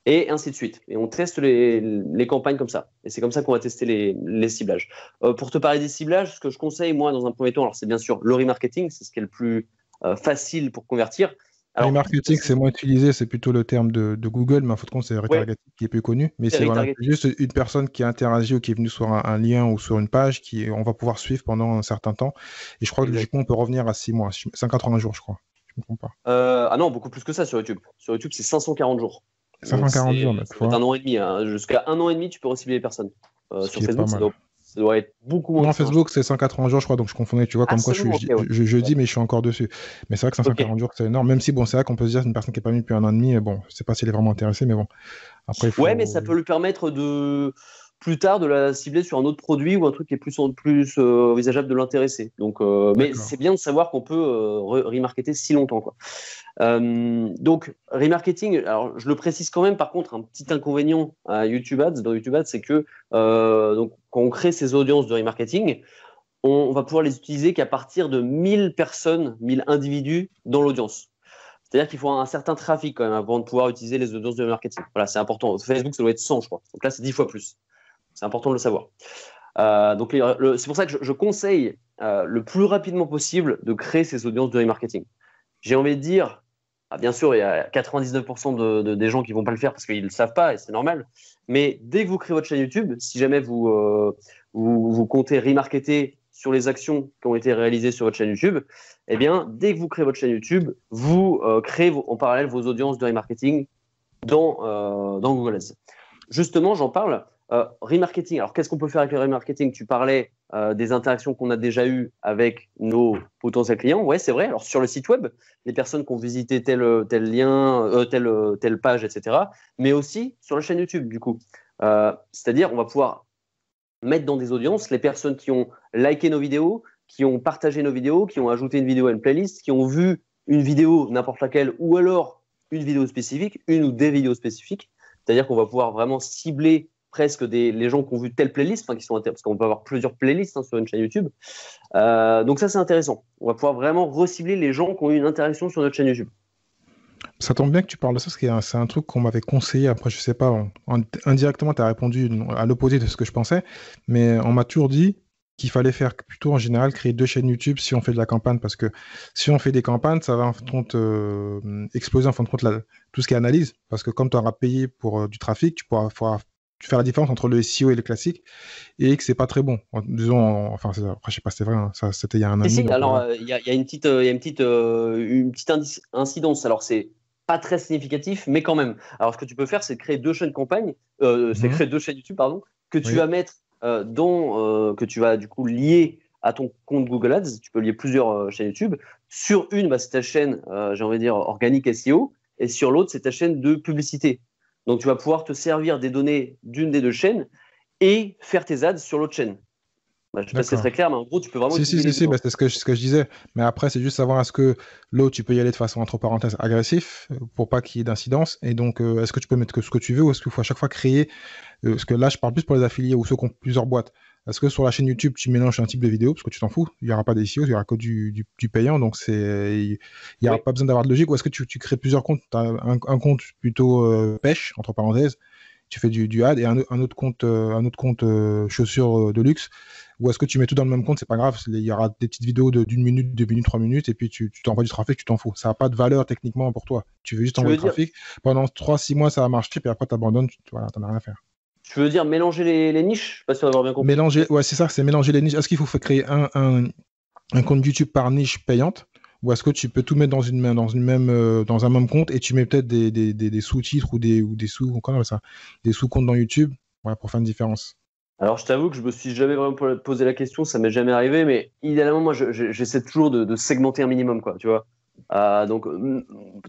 Et ainsi de suite. Et on teste les campagnes comme ça. Et c'est comme ça qu'on va tester les ciblages. Pour te parler des ciblages, ce que je conseille, moi, dans un premier temps, alors c'est bien sûr le remarketing, c'est ce qui est le plus facile pour convertir. Alors, remarketing, c'est moins utilisé, c'est plutôt le terme de Google, mais en fait, c'est retargeting qui est plus connu. Mais c'est juste une personne qui a interagi ou qui est venue sur un lien ou sur une page on va pouvoir suivre pendant un certain temps. Et je crois que logiquement, on peut revenir à 6 mois, 180 jours, je crois. Je ne me trompe pas. Non, beaucoup plus que ça sur YouTube. Sur YouTube, c'est 540 jours. 540 jours, ça peut être 1 an et demi. Jusqu'à 1 an et demi, tu peux recibler les personnes. Sur Facebook, ça doit être beaucoup moins. Non, Facebook, c'est 180 jours, je crois, donc je confondais, tu vois, comme quoi je dis, mais je suis encore dessus. Mais c'est vrai que 540 jours, c'est énorme, même si, c'est vrai qu'on peut se dire, c'est une personne qui n'est pas venue depuis 1 an et demi, bon, je sais pas si elle est vraiment intéressée, mais bon. Après, mais ça peut lui permettre de plus tard de la cibler sur un autre produit ou un truc qui est plus envisageable de l'intéresser. Donc, mais c'est bien de savoir qu'on peut remarketer si longtemps, quoi. Donc, remarketing, alors je le précise quand même, par contre, un petit inconvénient à YouTube Ads, dans YouTube Ads, c'est que donc, quand on crée ces audiences de remarketing, on va pouvoir les utiliser qu'à partir de 1000 personnes, 1000 individus dans l'audience. C'est-à-dire qu'il faut un certain trafic quand même avant de pouvoir utiliser les audiences de remarketing. Voilà, c'est important. Facebook, ça doit être 100, je crois. Donc là, c'est 10 fois plus. C'est important de le savoir. Donc, c'est pour ça que je conseille le plus rapidement possible de créer ces audiences de remarketing. J'ai envie de dire, bien sûr, il y a 99% des gens qui ne vont pas le faire parce qu'ils ne le savent pas et c'est normal. Mais dès que vous créez votre chaîne YouTube, si jamais vous comptez remarketer sur les actions qui ont été réalisées sur votre chaîne YouTube, eh bien, dès que vous créez votre chaîne YouTube, vous créez en parallèle vos audiences de remarketing dans Google Ads. Justement, j'en parle. Remarketing. Alors, qu'est-ce qu'on peut faire avec le remarketing? Tu parlais des interactions qu'on a déjà eues avec nos potentiels clients. Ouais, c'est vrai. Alors, sur le site web, les personnes qui ont visité tel lien, telle page, etc. Mais aussi sur la chaîne YouTube, du coup. C'est-à-dire, on va pouvoir mettre dans des audiences les personnes qui ont liké nos vidéos, qui ont partagé nos vidéos, qui ont ajouté une vidéo à une playlist, qui ont vu une vidéo, n'importe laquelle, ou alors une vidéo spécifique, une ou des vidéos spécifiques. C'est-à-dire qu'on va pouvoir vraiment cibler presque les gens qui ont vu telle playlist, parce qu'on peut avoir plusieurs playlists sur une chaîne YouTube. Donc ça, c'est intéressant. On va pouvoir vraiment recibler les gens qui ont eu une interaction sur notre chaîne YouTube. Ça tombe bien que tu parles de ça, parce que c'est un truc qu'on m'avait conseillé. Après, je sais pas, indirectement, tu as répondu à l'opposé de ce que je pensais, mais on m'a toujours dit qu'il fallait faire plutôt en général créer 2 chaînes YouTube si on fait de la campagne, parce que si on fait des campagnes, ça va en fin de compte exploser en fin de compte tout ce qui est analyse, parce que comme tu auras payé pour du trafic, tu pourras faire la différence entre le SEO et le classique, et que c'est pas très bon. Disons, enfin, après, je sais pas si c'est vrai, hein, c'était il y a un an. Si, alors il y a une petite incidence. Alors c'est pas très significatif, mais quand même. Alors ce que tu peux faire, c'est créer 2 chaînes campagne, créer 2 chaînes YouTube, pardon, que tu vas mettre que tu vas du coup lier à ton compte Google Ads. Tu peux lier plusieurs chaînes YouTube. Sur une, c'est ta chaîne, j'ai envie de dire organique SEO, et sur l'autre, c'est ta chaîne de publicité. Donc, tu vas pouvoir te servir des données d'une des 2 chaînes et faire tes ads sur l'autre chaîne. Je ne sais pas si c'est très clair, mais en gros, tu peux vraiment... Si, c'est ce que je disais. Mais après, c'est juste savoir est-ce que l'autre, tu peux y aller de façon, entre parenthèses, agressif, pour pas qu'il y ait d'incidence. Et donc, est-ce que tu peux mettre ce que tu veux, ou est-ce qu'il faut à chaque fois créer... parce que là, je parle plus pour les affiliés ou ceux qui ont plusieurs boîtes. Est-ce que sur la chaîne YouTube, tu mélanges un type de vidéo, parce que tu t'en fous, il n'y aura pas des SEO, il n'y aura que du payant, donc il n'y aura pas besoin d'avoir de logique, ou est-ce que tu crées plusieurs comptes? Tu as un compte plutôt pêche, entre parenthèses, tu fais du ad, et un autre compte chaussures de luxe, ou est-ce que tu mets tout dans le même compte? C'est pas grave, il y aura des petites vidéos d'1 minute, 2 minutes, 3 minutes, et puis tu t'envoies du trafic, tu t'en fous. Ça n'a pas de valeur techniquement pour toi. Tu veux juste envoyer du trafic, pendant 3-6 mois ça va marcher, puis après tu abandonnes, voilà, t'en as rien à faire. Tu veux dire mélanger les niches? Je sais pas si on va avoir bien compris. Ouais, c'est ça, c'est mélanger les niches. Est-ce qu'il faut créer un compte YouTube par niche payante, ou est-ce que tu peux tout mettre dans un même compte, et tu mets peut-être des sous-titres ou des sous-comptes dans YouTube, voilà, pour faire une différence? Alors, je t'avoue que je me suis jamais vraiment posé la question, ça m'est jamais arrivé, mais idéalement, moi, j'essaie toujours de segmenter un minimum, quoi, tu vois. Donc,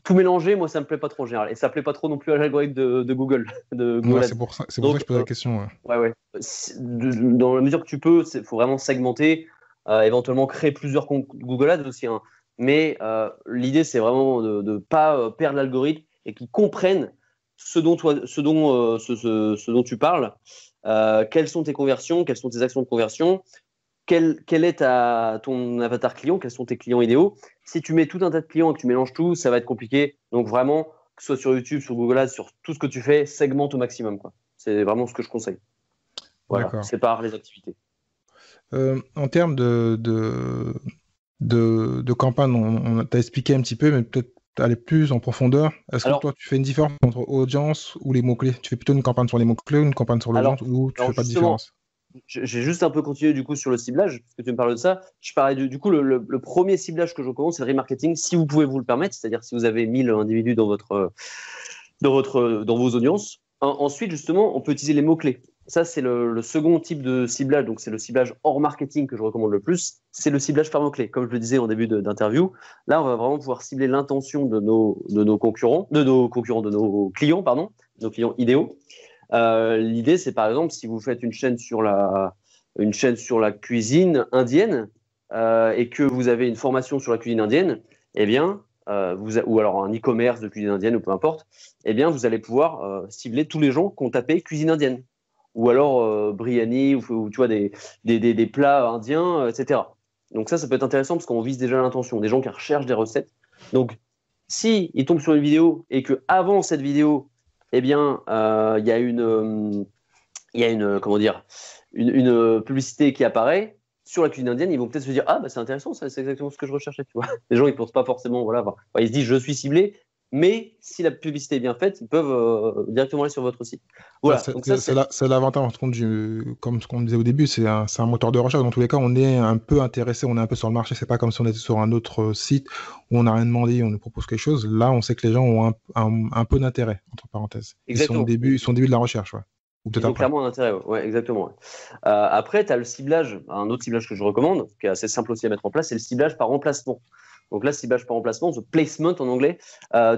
tout mélanger, moi, ça me plaît pas trop en général, et ça plaît pas trop non plus à l'algorithme de Google. Ouais, c'est pour ça que je pose la question. Ouais. Dans la mesure que tu peux, il faut vraiment segmenter, éventuellement créer plusieurs comptes Google Ads aussi, hein. Mais l'idée, c'est vraiment de ne pas perdre l'algorithme et qu'ils comprennent ce dont tu parles. Quelles sont tes conversions, quelles sont tes actions de conversion, quel est ton avatar client, quels sont tes clients idéaux. Si tu mets tout un tas de clients et que tu mélanges tout, ça va être compliqué. Donc vraiment, que ce soit sur YouTube, sur Google Ads, sur tout ce que tu fais, segmente au maximum, quoi. C'est vraiment ce que je conseille. Voilà, sépare les activités. En termes de campagne, on t'a expliqué un petit peu, mais peut-être aller plus en profondeur. Est-ce que toi, tu fais une différence entre audience ou les mots-clés? Tu fais plutôt une campagne sur les mots-clés ou une campagne sur l'audience, ou tu fais pas de différence? J'ai juste un peu continué du coup sur le ciblage, parce que tu me parles de ça. Je parlais du coup, le premier ciblage que je recommande, c'est le remarketing, si vous pouvez vous le permettre, c'est-à-dire si vous avez 1000 individus dans vos audiences. Ensuite, justement, on peut utiliser les mots-clés. Ça, c'est le second type de ciblage, donc c'est le ciblage hors marketing que je recommande le plus, c'est le ciblage par mots-clés. Comme je le disais en début d'interview, là, on va vraiment pouvoir cibler l'intention de nos clients, nos clients idéaux. L'idée, c'est par exemple, si vous faites une chaîne sur la cuisine indienne et que vous avez une formation sur la cuisine indienne, eh bien, ou alors un e-commerce de cuisine indienne ou peu importe, eh bien, vous allez pouvoir cibler tous les gens qui ont tapé cuisine indienne. Ou alors biryani, ou tu vois, des plats indiens, etc. Donc ça peut être intéressant parce qu'on vise déjà l'intention, des gens qui recherchent des recettes. Donc, si ils tombent sur une vidéo et que avant cette vidéo, eh bien, il y a une comment dire, une publicité qui apparaît sur la cuisine indienne, ils vont peut-être se dire ah bah c'est intéressant, ça, c'est exactement ce que je recherchais, tu vois. Les gens ils pensent pas forcément voilà, ils se disent je suis ciblé, mais si la publicité est bien faite, ils peuvent directement aller sur votre site. Voilà. Donc ça, c'est l'avantage comme ce qu'on disait au début, c'est un moteur de recherche. Dans tous les cas, on est un peu intéressé, on est un peu sur le marché. C'est pas comme si on était sur un autre site où on n'a rien demandé, on nous propose quelque chose. Là, on sait que les gens ont un peu d'intérêt, entre parenthèses. Exactement. Ils sont au début de la recherche, ouais. Ou peut-être Ils ont clairement un intérêt, ouais, exactement. Ouais. Après, tu as le ciblage, un autre ciblage que je recommande, qui est assez simple aussi à mettre en place, c'est le ciblage par emplacement. Donc là, ciblage par emplacement, the placement en anglais,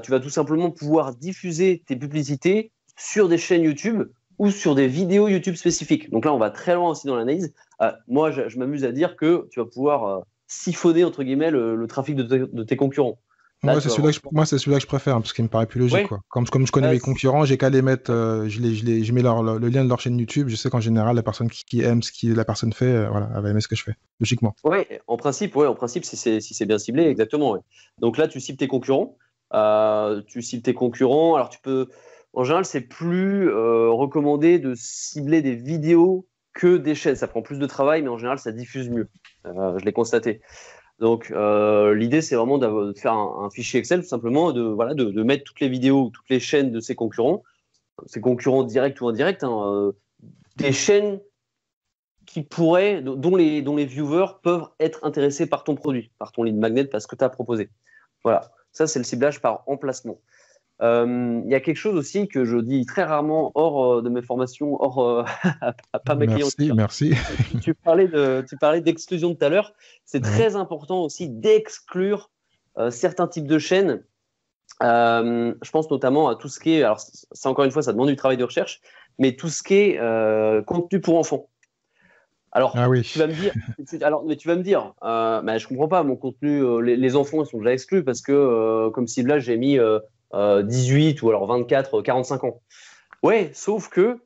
tu vas tout simplement pouvoir diffuser tes publicités sur des chaînes YouTube ou sur des vidéos YouTube spécifiques. Donc là, on va très loin aussi dans l'analyse. Moi, je m'amuse à dire que tu vas pouvoir siphonner, entre guillemets, le trafic de tes concurrents. Là, moi, c'est celui-là que je préfère, parce qu'il me paraît plus logique. Ouais. Quoi. Comme je connais mes concurrents, j'ai qu'à les mettre, je mets le lien de leur chaîne YouTube. Je sais qu'en général, la personne qui aime ce que la personne fait, voilà, elle va aimer ce que je fais, logiquement. Oui, en principe, si c'est bien ciblé, exactement. Ouais. Donc là, tu cibles tes concurrents. Alors, tu peux. En général, c'est plus recommandé de cibler des vidéos que des chaînes. Ça prend plus de travail, mais en général, ça diffuse mieux. Je l'ai constaté. Donc, l'idée, c'est vraiment de faire un fichier Excel, tout simplement, de mettre toutes les vidéos, toutes les chaînes de ses concurrents directs ou indirects, des chaînes dont les viewers peuvent être intéressés par ton produit, par ton lead magnet, par ce que tu as proposé. Voilà, ça, c'est le ciblage par emplacement. Il y a quelque chose aussi que je dis très rarement hors de mes formations, pas mes clients. Merci. Tu parlais d'exclusion tout à l'heure. C'est très important aussi d'exclure certains types de chaînes. Je pense notamment à tout ce qui est, alors ça encore une fois, ça demande du travail de recherche, mais tout ce qui est contenu pour enfants. Alors, tu vas me dire, je comprends pas, mon contenu, les enfants ils sont déjà exclus parce que comme ciblage j'ai mis 18 ou alors 24, 45 ans. Ouais, sauf que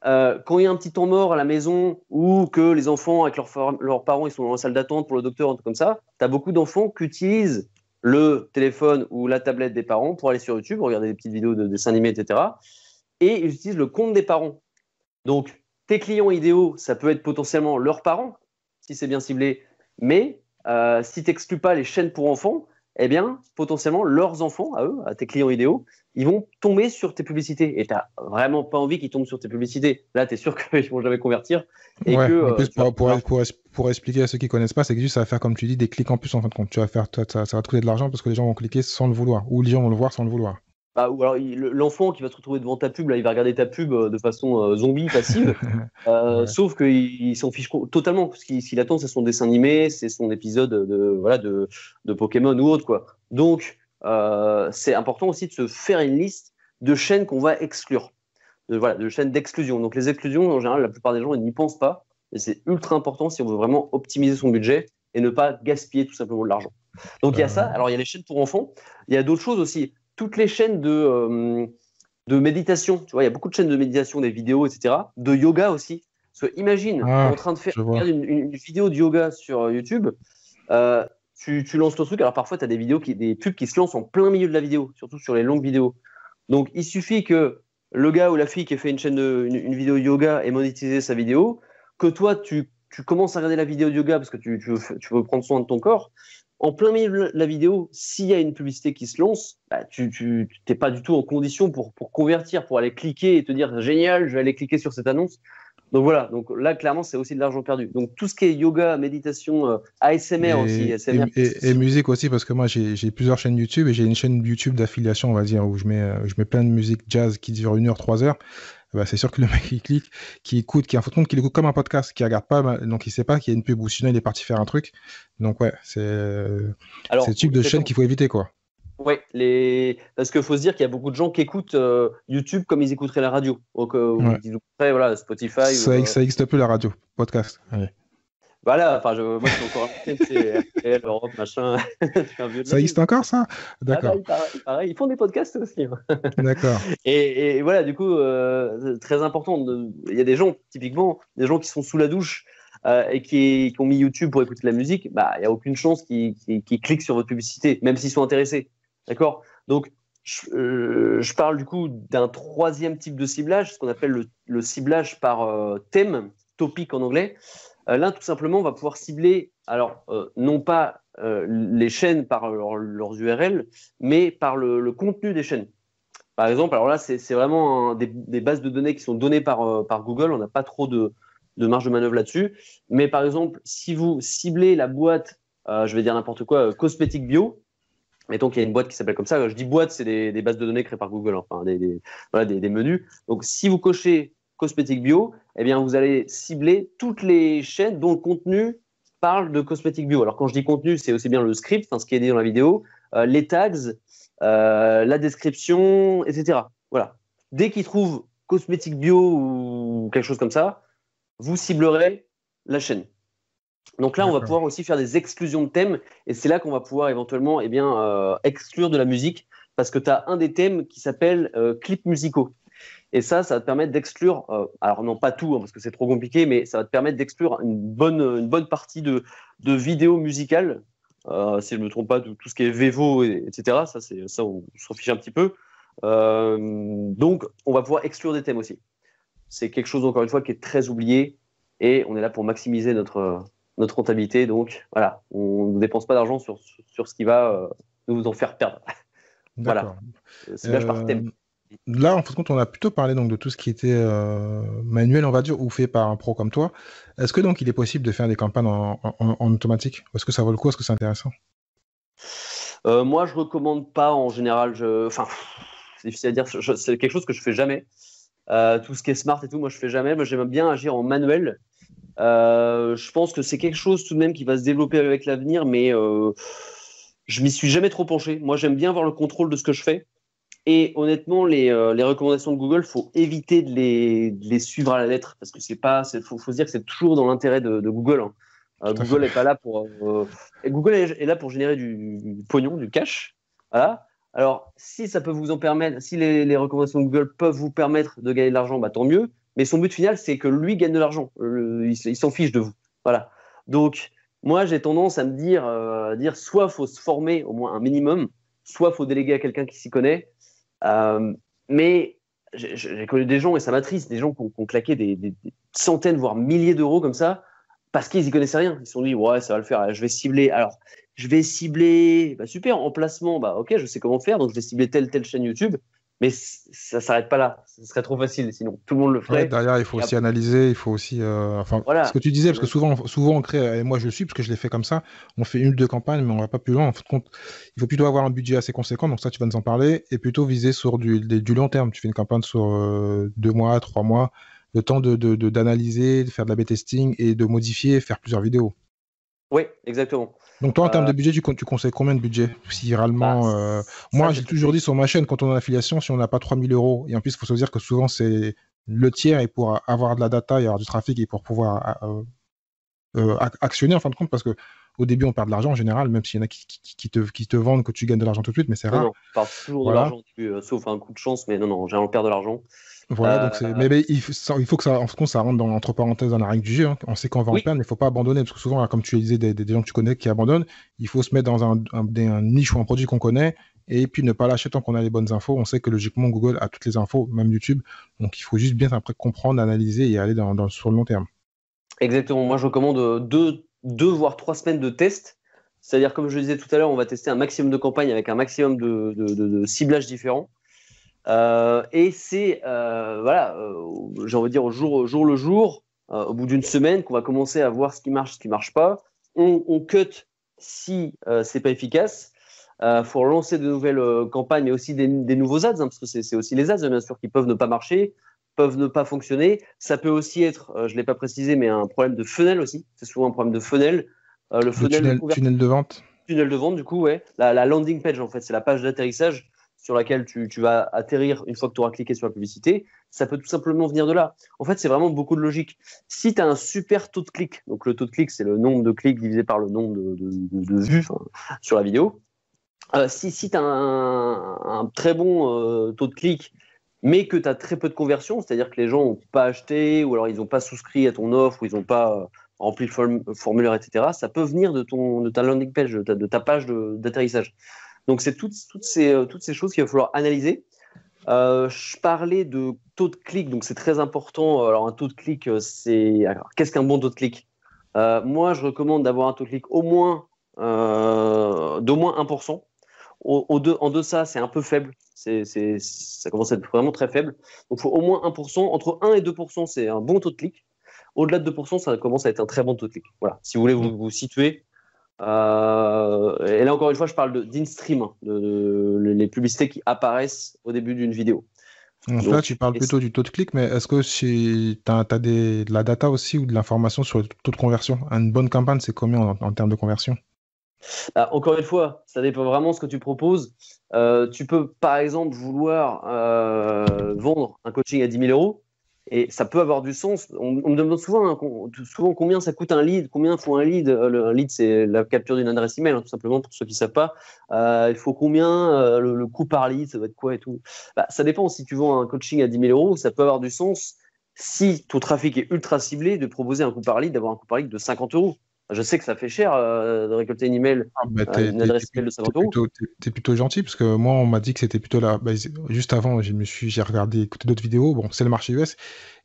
quand il y a un petit temps mort à la maison ou que les enfants avec leurs parents ils sont dans la salle d'attente pour le docteur, un truc comme ça, tu as beaucoup d'enfants qui utilisent le téléphone ou la tablette des parents pour aller sur YouTube, regarder des petites vidéos de dessins animés, etc. Et ils utilisent le compte des parents. Donc, tes clients idéaux, ça peut être potentiellement leurs parents, si c'est bien ciblé, mais si tu n'exclus pas les chaînes pour enfants, eh bien, potentiellement, leurs enfants, à tes clients idéaux, ils vont tomber sur tes publicités. Et tu n'as vraiment pas envie qu'ils tombent sur tes publicités. Là, tu es sûr qu'ils ne vont jamais convertir. Et en plus, pour expliquer à ceux qui ne connaissent pas, c'est que juste ça va faire, comme tu dis, des clics en plus en fin de compte. Ça va te coûter de l'argent parce que les gens vont cliquer sans le vouloir. Ou les gens vont le voir sans le vouloir. Ou alors l'enfant qui va se retrouver devant ta pub, là, il va regarder ta pub de façon zombie, passive, sauf qu'il s'en fiche totalement. Ce qu'il attend, c'est son dessin animé, c'est son épisode de Pokémon ou autre, quoi. Donc, c'est important aussi de se faire une liste de chaînes qu'on va exclure, de chaînes d'exclusion. Donc, les exclusions, en général, la plupart des gens ils n'y pensent pas, et c'est ultra important si on veut vraiment optimiser son budget et ne pas gaspiller tout simplement de l'argent. Donc, il y a ça. Alors, il y a les chaînes pour enfants. Il y a d'autres choses aussi. Toutes les chaînes de méditation, tu vois, il y a beaucoup de chaînes de méditation, des vidéos, etc. De yoga aussi. Parce que imagine, tu es en train de faire une vidéo de yoga sur YouTube, tu lances ton truc, alors parfois tu as des pubs qui se lancent en plein milieu de la vidéo, surtout sur les longues vidéos. Donc il suffit que le gars ou la fille qui a fait une vidéo yoga ait monétisé sa vidéo, que toi tu commences à regarder la vidéo de yoga parce que tu veux prendre soin de ton corps. En plein milieu de la vidéo, s'il y a une publicité qui se lance, tu n'es pas du tout en condition pour convertir, pour aller cliquer et te dire génial, je vais aller cliquer sur cette annonce. Donc voilà, donc là clairement c'est aussi de l'argent perdu. Donc tout ce qui est yoga, méditation, ASMR aussi, ASMR et musique aussi, parce que moi j'ai plusieurs chaînes YouTube et j'ai une chaîne YouTube d'affiliation, on va dire, où je mets plein de musique jazz qui dure 1 heure, 3 heures. C'est sûr que le mec il clique, qui écoute, qui en fait qu'il écoute comme un podcast, qui regarde pas, donc il sait pas qu'il y a une pub ou sinon il est parti faire un truc. Donc ouais, c'est le type de chaîne qu'il faut éviter, quoi. Ouais, parce qu'il faut se dire qu'il y a beaucoup de gens qui écoutent YouTube comme ils écouteraient la radio, ou Ouais. ils écouteraient voilà, Spotify. Ça existe plus la radio, podcast. Ouais. Voilà, enfin, moi je suis encore un peu, c'est RTL, Europe, machin. Je suis un vieux de la Ça vieille. existe encore, ça? Ah bah, D'accord. pareil, ils font des podcasts aussi, hein. D'accord. Et voilà, du coup, c'est très important. Il y a des gens, typiquement, des gens qui sont sous la douche et qui ont mis YouTube pour écouter de la musique, bah, il n'y a aucune chance qu'ils cliquent sur votre publicité, même s'ils sont intéressés. D'accord? Donc, je parle du coup d'un troisième type de ciblage, ce qu'on appelle le ciblage par thème, topic en anglais. Là, tout simplement, on va pouvoir cibler, alors, non pas les chaînes par leurs URL, mais par le contenu des chaînes. Par exemple, alors là, c'est vraiment des bases de données qui sont données par Google. On n'a pas trop de marge de manœuvre là-dessus. Mais par exemple, si vous ciblez la boîte, je vais dire n'importe quoi, cosmétique bio, mettons qu'il y a une boîte qui s'appelle comme ça. Je dis boîte, c'est des bases de données créées par Google, enfin voilà, des menus. Donc, si vous cochez cosmétique bio, eh bien, vous allez cibler toutes les chaînes dont le contenu parle de cosmétique bio. Alors, quand je dis contenu, c'est aussi bien le script, ce qui est dit dans la vidéo, les tags, la description, etc. Voilà. Dès qu'ils trouvent cosmétique bio ou quelque chose comme ça, vous ciblerez la chaîne. Donc là, on va pouvoir aussi faire des exclusions de thèmes et c'est là qu'on va pouvoir éventuellement exclure de la musique parce que tu as un des thèmes qui s'appelle clips musicaux. Et ça va te permettre d'exclure, alors non pas tout, hein, parce que c'est trop compliqué, mais ça va te permettre d'exclure une bonne partie de vidéos musicales. Si je ne me trompe pas, tout ce qui est Vevo, etc. Ça, on s'en fiche un petit peu. Donc, on va pouvoir exclure des thèmes aussi. C'est quelque chose, encore une fois, qui est très oublié et on est là pour maximiser notre rentabilité. Donc, voilà, on ne dépense pas d'argent sur ce qui va nous en faire perdre. D'accord. Voilà, ciblage par thème. Là, en fin de compte, on a plutôt parlé donc de tout ce qui était manuel, on va dire, ou fait par un pro comme toi. Est-ce que donc il est possible de faire des campagnes en automatique? Est-ce que ça vaut le coup? Est-ce que c'est intéressant? Moi, je recommande pas en général. Enfin, c'est difficile à dire. C'est quelque chose que je fais jamais. Tout ce qui est smart et tout, moi, je fais jamais. Moi, j'aime bien agir en manuel. Je pense que c'est quelque chose tout de même qui va se développer avec l'avenir, mais je m'y suis jamais trop penché. Moi, j'aime bien avoir le contrôle de ce que je fais. Et honnêtement, les recommandations de Google, faut éviter de les suivre à la lettre parce que faut se dire que c'est toujours dans l'intérêt de Google, hein. Google n'est pas là pour Google est là pour générer du pognon, du cash. Voilà. Alors, si ça peut vous en permettre, si les recommandations de Google peuvent vous permettre de gagner de l'argent, bah, tant mieux. Mais son but final, c'est que lui gagne de l'argent. Il s'en fiche de vous. Voilà. Donc, moi, j'ai tendance à me dire soit faut se former au moins un minimum, soit faut déléguer à quelqu'un qui s'y connaît. Mais j'ai connu des gens, et ça m'attriste, des gens qui ont claqué des centaines, voire milliers d'euros comme ça, parce qu'ils y connaissaient rien. Ils se sont dit, ouais, ça va le faire, je vais cibler. Alors, je vais cibler, bah, super, en placement, bah, ok, je sais comment faire, donc je vais cibler telle chaîne YouTube, mais ça s'arrête pas là. Ce serait trop facile, sinon tout le monde le Ouais, ferait. derrière, il faut aussi analyser, il faut aussi. Enfin, Voilà. ce que tu disais, parce que souvent on crée, et moi je le suis, parce que je l'ai fait comme ça, on fait une ou deux campagnes, mais on va pas plus loin. En fin de compte, il faut plutôt avoir un budget assez conséquent, donc ça, tu vas nous en parler, et plutôt viser sur du long terme. Tu fais une campagne sur 2 mois, 3 mois, le temps d'analyser, de faire de la B-testing et de modifier, faire plusieurs vidéos. Oui, exactement. Donc toi, en termes de budget, tu conseilles combien de budget? Si réellement, moi, j'ai toujours dit sur ma chaîne, quand on a une affiliation, si on n'a pas 3 000 euros, et en plus, il faut se dire que souvent, c'est le tiers, et pour avoir de la data et avoir du trafic, et pour pouvoir actionner, en fin de compte, parce que au début, on perd de l'argent en général, même s'il y en a qui te vendent que tu gagnes de l'argent tout de suite, mais c'est rare. Non, on perd toujours de l'argent au début, sauf un coup de chance, mais non, on perd de l'argent. Voilà, donc mais il faut que ça, en fait, ça rentre entre parenthèses dans la règle du jeu, hein. On sait qu'on va en perdre, mais il ne faut pas abandonner, parce que souvent, comme tu disais, des gens que tu connais qui abandonnent, il faut se mettre dans un niche ou un produit qu'on connaît, et puis ne pas lâcher tant qu'on a les bonnes infos. On sait que logiquement, Google a toutes les infos, même YouTube, donc il faut juste bien après comprendre, analyser et aller sur le long terme. Exactement, moi je recommande 2 voire 3 semaines de test. C'est-à-dire, comme je le disais tout à l'heure, on va tester un maximum de campagnes avec un maximum de ciblages différents. Et c'est, j'ai envie de dire au jour le jour, au bout d'une semaine, qu'on va commencer à voir ce qui marche pas. On cut si c'est pas efficace. Faut lancer de nouvelles campagnes, mais aussi des nouveaux ads, hein, parce que c'est aussi les ads, bien sûr, qui peuvent ne pas marcher, peuvent ne pas fonctionner. Ça peut aussi être, je l'ai pas précisé, mais un problème de funnel aussi. C'est souvent un problème de funnel. Le funnel tunnel de vente. Tunnel de vente, du coup, ouais. La landing page, en fait, c'est la page d'atterrissage sur laquelle tu vas atterrir une fois que tu auras cliqué sur la publicité. Ça peut tout simplement venir de là. En fait, c'est vraiment beaucoup de logique. Si tu as un super taux de clic, donc le taux de clic, c'est le nombre de clics divisé par le nombre de vues sur la vidéo. Si tu as un très bon taux de clic, mais que tu as très peu de conversion, c'est-à-dire que les gens n'ont pas acheté, ou alors ils n'ont pas souscrit à ton offre, ou ils n'ont pas rempli le formulaire, etc., ça peut venir de ta landing page, de ta page d'atterrissage. Donc, c'est toutes ces choses qu'il va falloir analyser. Je parlais de taux de clic, donc c'est très important. Alors, un taux de clic, qu'est-ce qu'un bon taux de clic? Moi, je recommande d'avoir un taux de clic d'au moins 1%. En deçà, c'est un peu faible. Ça commence à être vraiment très faible. Donc, il faut au moins 1%. Entre 1 et 2%, c'est un bon taux de clic. Au-delà de 2%, ça commence à être un très bon taux de clic. Voilà. Si vous voulez vous situer. Et là, encore une fois, je parle d'in-stream, les publicités qui apparaissent au début d'une vidéo. Donc là, tu parles plutôt du taux de clic, mais est-ce que tu as de la data aussi ou de l'information sur le taux de conversion? Une bonne campagne, c'est combien en termes de conversion? Encore une fois, ça dépend vraiment de ce que tu proposes. Tu peux, par exemple, vouloir vendre un coaching à 10 000 euros. Et ça peut avoir du sens. On me demande souvent combien ça coûte un lead, combien faut un lead. Un lead, c'est la capture d'une adresse email, tout simplement, pour ceux qui ne savent pas. Il faut combien, le coût par lead, ça va être quoi et tout. Ça dépend. Si tu vends un coaching à 10 000 euros, ça peut avoir du sens. Si ton trafic est ultra ciblé, de proposer un coût par lead, d'avoir un coût par lead de 50 euros. Je sais que ça fait cher de récolter une email, une adresse email de 50 euros. T'es plutôt gentil parce que moi, on m'a dit que c'était plutôt là. Juste avant, j'ai regardé, écouté d'autres vidéos. Bon, c'est le marché US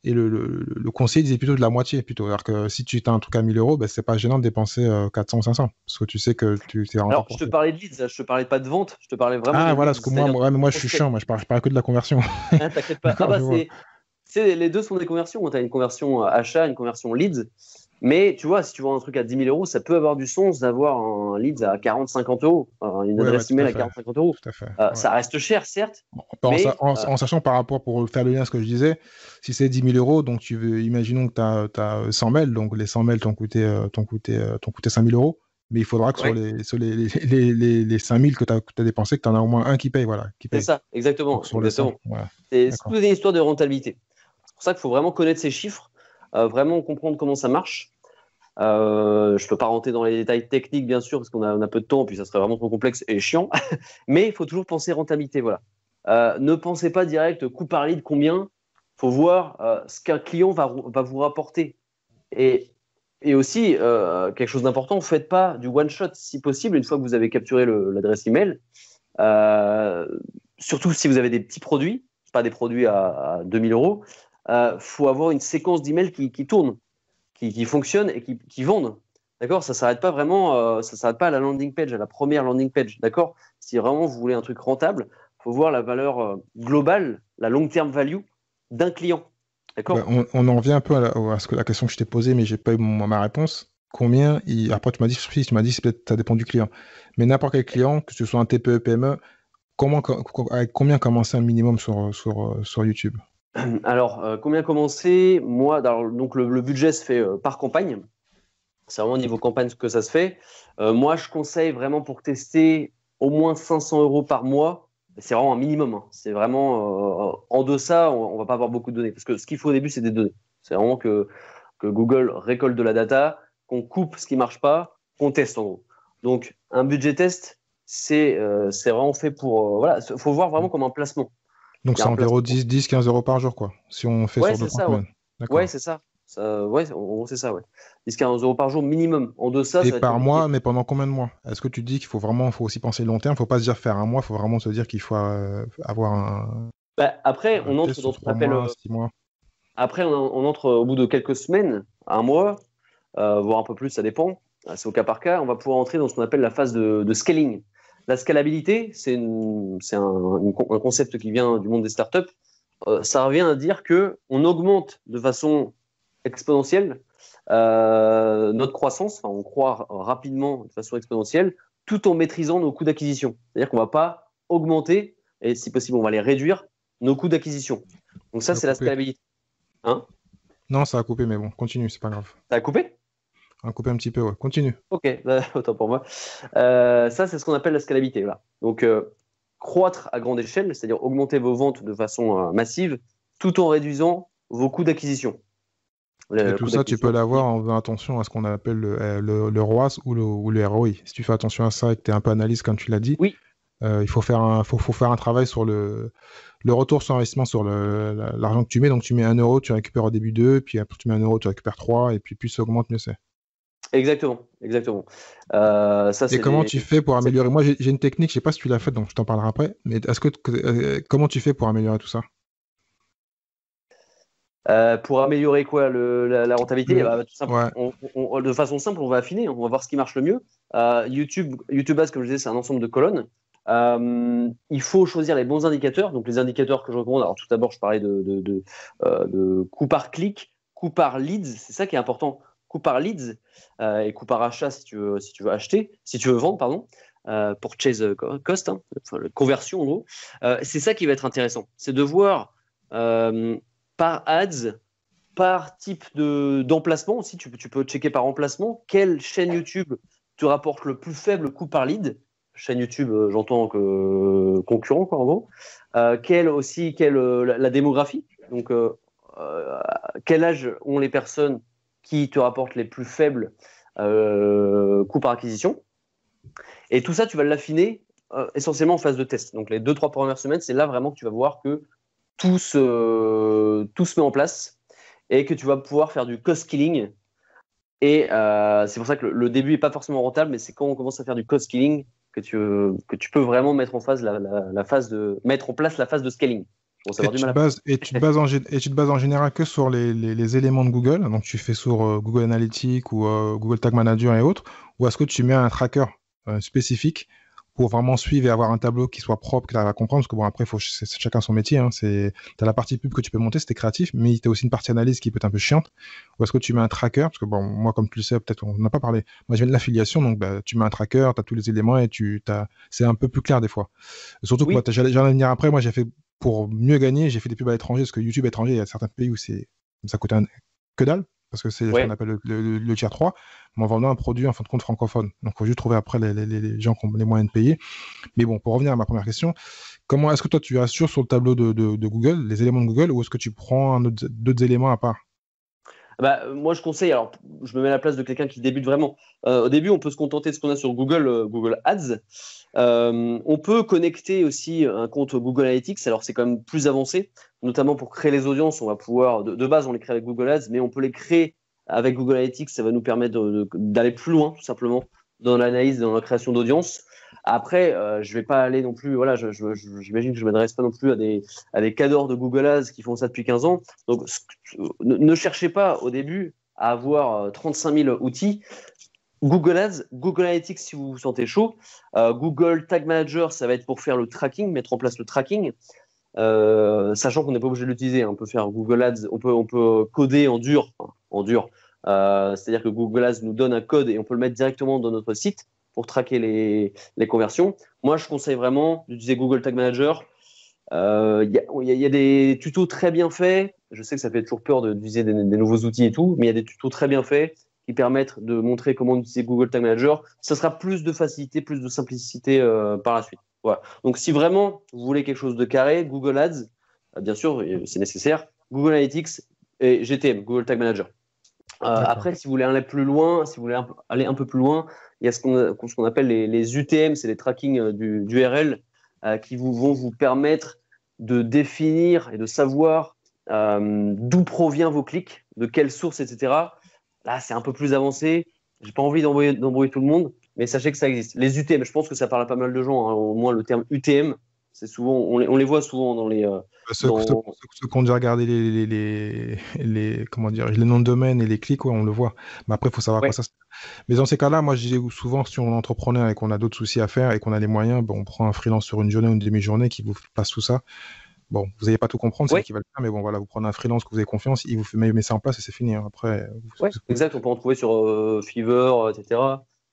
et le conseiller disait plutôt de la moitié. Plutôt. Alors que si tu as un truc à 1000 euros, c'est pas gênant de dépenser 400 ou 500 parce que tu sais que tu t'es Alors, je te parlais de leads, je te parlais pas de vente, je te parlais vraiment de voilà, leads, parce que moi, je suis chiant, moi, je parle que de la conversion. T'inquiète pas. Les deux sont des conversions. Tu as une conversion achat, une conversion leads. Mais tu vois, si tu vends un truc à 10 000 euros, ça peut avoir du sens d'avoir un leads à 40-50 euros, une adresse email à 40-50 euros. Tout à fait. Ça reste cher, certes. En sachant par rapport, pour faire le lien à ce que je disais, si c'est 10 000 euros, donc imaginons que tu as 100 mails, donc les 100 mails t'ont coûté 5 000 euros, mais il faudra que sur les 5 000 que tu as dépensé, que tu en as au moins un qui paye. Voilà, c'est ça, exactement. C'est toute une histoire de rentabilité. C'est pour ça qu'il faut vraiment connaître ces chiffres, vraiment comprendre comment ça marche. Je ne peux pas rentrer dans les détails techniques, bien sûr, parce qu'on a peu de temps, puis ça serait vraiment trop complexe et chiant. Mais il faut toujours penser rentabilité. Voilà. Ne pensez pas direct coût par lead, combien. Il faut voir ce qu'un client va vous rapporter. Et aussi, quelque chose d'important, ne faites pas du one-shot, si possible, une fois que vous avez capturé l'adresse email. Surtout si vous avez des petits produits, pas des produits à 2000 euros. Faut avoir une séquence d'emails qui tourne, qui fonctionne et qui vendent. D'accord, ça s'arrête pas vraiment, ça s'arrête pas à la landing page, à la première landing page. D'accord, si vraiment vous voulez un truc rentable, faut voir la valeur globale, la long term value d'un client. D'accord. On en revient un peu à la question que je t'ai posée, mais j'ai pas eu ma réponse. Après tu m'as dit peut-être ça dépend du client, mais n'importe quel client, que ce soit un TPE, PME, avec combien commencer un minimum sur YouTube? Alors, combien commencer? Moi, donc le budget se fait par campagne. C'est vraiment au niveau campagne que ça se fait. Moi, je conseille vraiment pour tester au moins 500 euros par mois. C'est vraiment un minimum. C'est vraiment en deçà, on ne va pas avoir beaucoup de données. Parce que ce qu'il faut au début, c'est des données. C'est vraiment que Google récolte de la data, qu'on coupe ce qui ne marche pas, qu'on teste en gros. Donc, un budget test, c'est vraiment fait pour. Voilà, il faut voir vraiment comme un placement. Donc c'est environ 10-15 euros par jour, quoi, si on fait sur 2 semaines. Ouais, c'est ça. En gros, c'est ça, ouais. 10-15 euros par jour minimum. En deçà, et par mois, mais pendant combien de mois? Est-ce que tu dis qu'il faut aussi penser long terme? Il ne faut pas se dire faire un mois, il faut vraiment se dire qu'il faut avoir un. Après, on entre dans ce qu'on appelle. 6 mois. Après, on entre au bout de quelques semaines, un mois, voire un peu plus, ça dépend. C'est au cas par cas. On va pouvoir entrer dans ce qu'on appelle la phase de scaling. La scalabilité, c'est un concept qui vient du monde des startups. Ça revient à dire qu'on augmente de façon exponentielle notre croissance, on croît rapidement de façon exponentielle, tout en maîtrisant nos coûts d'acquisition. C'est-à-dire qu'on ne va pas augmenter, et si possible, on va les réduire, nos coûts d'acquisition. Donc ça, c'est la scalabilité. Hein? Non, ça a coupé, mais bon, continue, c'est pas grave. Ça a coupé? a coupé un petit peu, ouais. Continue. Ok, autant pour moi. Ça, c'est ce qu'on appelle la scalabilité. Voilà. Donc, croître à grande échelle, c'est-à-dire augmenter vos ventes de façon massive, tout en réduisant vos coûts d'acquisition. Et Le tout coût ça, tu peux d'acquisition. l'avoir en faisant attention à ce qu'on appelle le ROAS ou le ROI. Si tu fais attention à ça et que tu es un peu analyste, comme tu l'as dit, Oui, il faut faire faut faire un travail sur le retour sur investissement sur l'argent que tu mets. Donc, tu mets 1 euro, tu récupères au début 2, puis après, tu mets 1 euro, tu récupères 3, et puis plus ça augmente, mieux c'est. exactement, exactement. Ça, Et c'est comment des. tu fais pour améliorer? Moi, j'ai une technique, je sais pas si tu l'as faite, donc je t'en parlerai après. Mais comment tu fais pour améliorer tout ça? Pour améliorer quoi la rentabilité, Le- tout simple. Ouais, De façon simple, on va affiner, on va voir ce qui marche le mieux. YouTube Ads, comme je disais, c'est un ensemble de colonnes. Il faut choisir les bons indicateurs. Donc les indicateurs que je recommande. Alors tout d'abord, je parlais de coût par clic, coût par leads. C'est ça qui est important. Coût par leads et coût par achat si tu veux acheter, si tu veux vendre, pardon. Purchase cost, hein, enfin, conversion en gros. C'est ça qui va être intéressant. C'est de voir par ads, par type d'emplacement aussi, tu peux checker par emplacement, quelle chaîne YouTube te rapporte le plus faible coût par lead. Chaîne YouTube, j'entends que concurrent, quoi, en gros. La démographie. Donc, quel âge ont les personnes qui te rapportent les plus faibles coûts par acquisition. Et tout ça, tu vas l'affiner essentiellement en phase de test. Donc, les 2-3 premières semaines, c'est là vraiment que tu vas voir que tout se met en place et que tu vas pouvoir faire du cost killing. Et c'est pour ça que le début n'est pas forcément rentable, mais c'est quand on commence à faire du cost killing que tu peux vraiment mettre en mettre en place la phase de scaling. Bon, ça va Et avoir du tu mal te à bases, et tu te bases et tu te bases en général que sur les éléments de Google. Donc, tu fais sur Google Analytics ou Google Tag Manager et autres. Ou est-ce que tu mets un tracker spécifique pour vraiment suivre et avoir un tableau qui soit propre, que tu arrives à comprendre? Parce que bon, après, c'est chacun son métier. Hein. Tu as la partie pub que tu peux monter, c'était créatif, mais tu as aussi une partie analyse qui peut être un peu chiante. Ou est-ce que tu mets un tracker? Parce que bon, moi, comme tu le sais, peut-être on n'a pas parlé. Moi, je viens de l'affiliation, donc bah, tu mets un tracker, tu as tous les éléments et c'est un peu plus clair des fois. Surtout que moi, Oui, j'allais venir après. Moi, j'ai fait pour mieux gagner, j'ai fait des pubs à l'étranger, parce que YouTube étranger, il y a certains pays où ça coûte que dalle, parce que c'est ce qu'on ouais. appelle le tier 3, mais en vendant un produit en fin de compte francophone. Donc, il faut juste trouver après les gens qui ont les moyens de payer. Mais bon, pour revenir à ma première question, comment est-ce que toi, tu assures sur le tableau de Google, les éléments de Google, ou est-ce que tu prends d'autres éléments à part? Moi, je conseille, alors je me mets à la place de quelqu'un qui débute vraiment. Au début, on peut se contenter de ce qu'on a sur Google Ads. On peut connecter aussi un compte Google Analytics. Alors, c'est quand même plus avancé, notamment pour créer les audiences. On va pouvoir, de base, on les crée avec Google Ads, mais on peut les créer avec Google Analytics. Ça va nous permettre d'aller plus loin, tout simplement, dans l'analyse, dans la création d'audience. Après, je vais pas aller non plus. Voilà, j'imagine que je m'adresse pas non plus à des cadors de Google Ads qui font ça depuis 15 ans. Donc, ne cherchez pas au début à avoir 35 000 outils. Google Ads, Google Analytics si vous vous sentez chaud. Google Tag Manager, ça va être pour faire le tracking, mettre en place le tracking. Sachant qu'on n'est pas obligé de l'utiliser. On peut faire Google Ads, on peut coder en dur. C'est-à-dire que Google Ads nous donne un code et on peut le mettre directement dans notre site pour traquer les conversions. Moi, je conseille vraiment d'utiliser Google Tag Manager. Y a des tutos très bien faits. Je sais que ça fait toujours peur d'utiliser des nouveaux outils et tout, mais il y a des tutos très bien faits qui permettent de montrer comment utiliser Google Tag Manager. Ça sera plus de facilité, plus de simplicité par la suite. Voilà. Donc, si vraiment vous voulez quelque chose de carré, Google Ads, bien sûr, c'est nécessaire. Google Analytics et GTM, Google Tag Manager. D'accord. Après, si vous voulez aller plus loin, si vous voulez aller un peu plus loin, il y a ce qu'on appelle les UTM, c'est les tracking du URL qui vont vous permettre de définir et de savoir d'où provient vos clics, de quelle source, etc. Là, c'est un peu plus avancé. J'ai pas envie d'embrouiller tout le monde, mais sachez que ça existe. Les UTM, je pense que ça parle à pas mal de gens. Hein. Au moins, le terme UTM, c'est souvent, on les voit souvent dans les. Ceux qui ont déjà regardé comment dire, les noms de domaine et les clics, ouais, on le voit. Mais après, il faut savoir à quoi Ouais, ça sert. Mais dans ces cas-là, moi, je dis souvent, si on est entrepreneur et qu'on a d'autres soucis à faire et qu'on a les moyens, bon, on prend un freelance sur une journée ou une demi-journée qui vous passe tout ça. Bon, vous n'allez pas tout comprendre, c'est lui ouais, qui va le faire, mais bon, voilà, vous prenez un freelance que vous avez confiance, il vous met ça en place et c'est fini. Hein. Après, ouais, exact. On peut en trouver sur Fiverr, etc.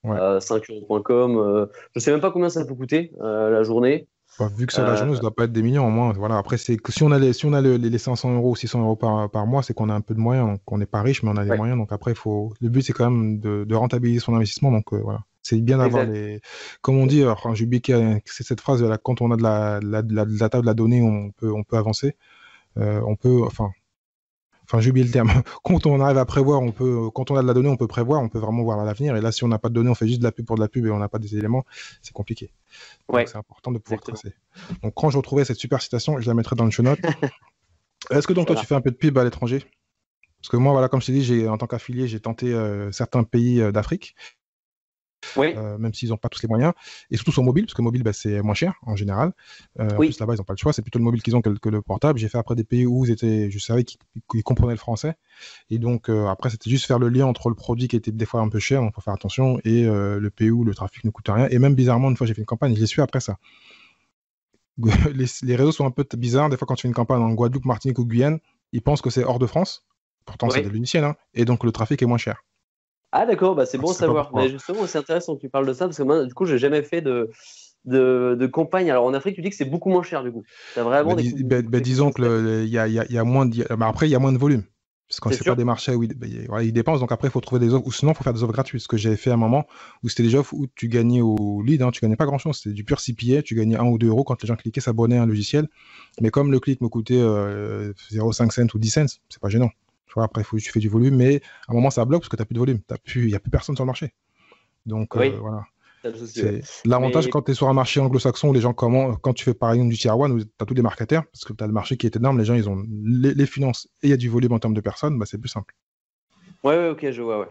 ouais. 5 euros.com. Je sais même pas combien ça peut coûter la journée. Bah, vu que c'est la journée, ça doit pas être des millions au moins. Voilà. Après, c'est que si on a les 500 euros ou 600 euros par mois, c'est qu'on a un peu de moyens. Donc, on n'est pas riche, mais on a des Ouais, moyens. Donc après, le but, c'est quand même de rentabiliser son investissement. Donc voilà. C'est bien d'avoir exact. comme on dit, enfin, j'ai oublié que c'est cette phrase, là, quand on a de la table, de la donnée, on peut avancer. On peut, enfin, j'ai oublié le terme. Quand on arrive à prévoir, quand on a de la donnée, on peut prévoir, on peut vraiment voir l'avenir. Et là, si on n'a pas de données, on fait juste de la pub pour de la pub et on n'a pas des éléments, c'est compliqué. Donc, Ouais, c'est important de pouvoir exactement. tracer. Donc, quand je retrouvais cette super citation, je la mettrai dans le show note. Est-ce que donc Ça toi, tu marche. fais un peu de pub à l'étranger? Parce que moi, voilà, comme je t'ai dit, en tant qu'affilié, j'ai tenté certains pays d'Afrique. Oui, Même s'ils n'ont pas tous les moyens, et surtout sur mobile, parce que mobile, bah, c'est moins cher en général. En plus, oui, là-bas, ils n'ont pas le choix, c'est plutôt le mobile qu'ils ont que le portable. J'ai fait après des pays où je savais qu'ils comprenaient le français, et donc après, c'était juste faire le lien entre le produit qui était des fois un peu cher, donc il faut faire attention, et le pays où le trafic ne coûte rien. Et même bizarrement, une fois, j'ai fait une campagne, je l'ai su après ça. Les réseaux sont un peu bizarres, des fois, quand tu fais une campagne en Guadeloupe, Martinique ou Guyane, ils pensent que c'est hors de France, pourtant c'est de oui. l'uniciel, hein, et donc le trafic est moins cher. Ah d'accord, bah, c'est Je bon à sais pas savoir. Mais pourquoi. justement, c'est intéressant que tu parles de ça parce que moi, du coup, j'ai jamais fait de campagne. Alors en Afrique, tu dis que c'est beaucoup moins cher du coup. Tu as vraiment des coûts Disons moins que faibles. il y a moins bah, après, il y a moins de volume. Parce qu'on ne C'est fait pas sûr? des marchés où voilà, ils dépensent. Donc après, il faut trouver des offres. Ou sinon, il faut faire des offres gratuites. Ce que j'avais fait à un moment où c'était des offres où tu gagnais au lead. Hein, tu gagnais pas grand-chose. C'était du pur CPA. Tu gagnais 1 ou 2 euros quand les gens cliquaient, s'abonnaient à un logiciel. Mais comme le clic me coûtait 0,5 cents ou 10 cents, c'est pas gênant. Tu vois, après, tu fais du volume. Mais à un moment, ça bloque parce que tu n'as plus de volume. Il n'y a plus personne sur le marché. Donc Oui, voilà. c'est le souci, ouais. C'est l'avantage Mais quand tu es sur un marché anglo-saxon où les gens quand tu fais par exemple du tier 1 où tu as tous les marketeurs, parce que tu as le marché qui est énorme, les gens ils ont les finances et il y a du volume en termes de personnes, bah, c'est plus simple. ouais, ouais, ok, je vois, ouais.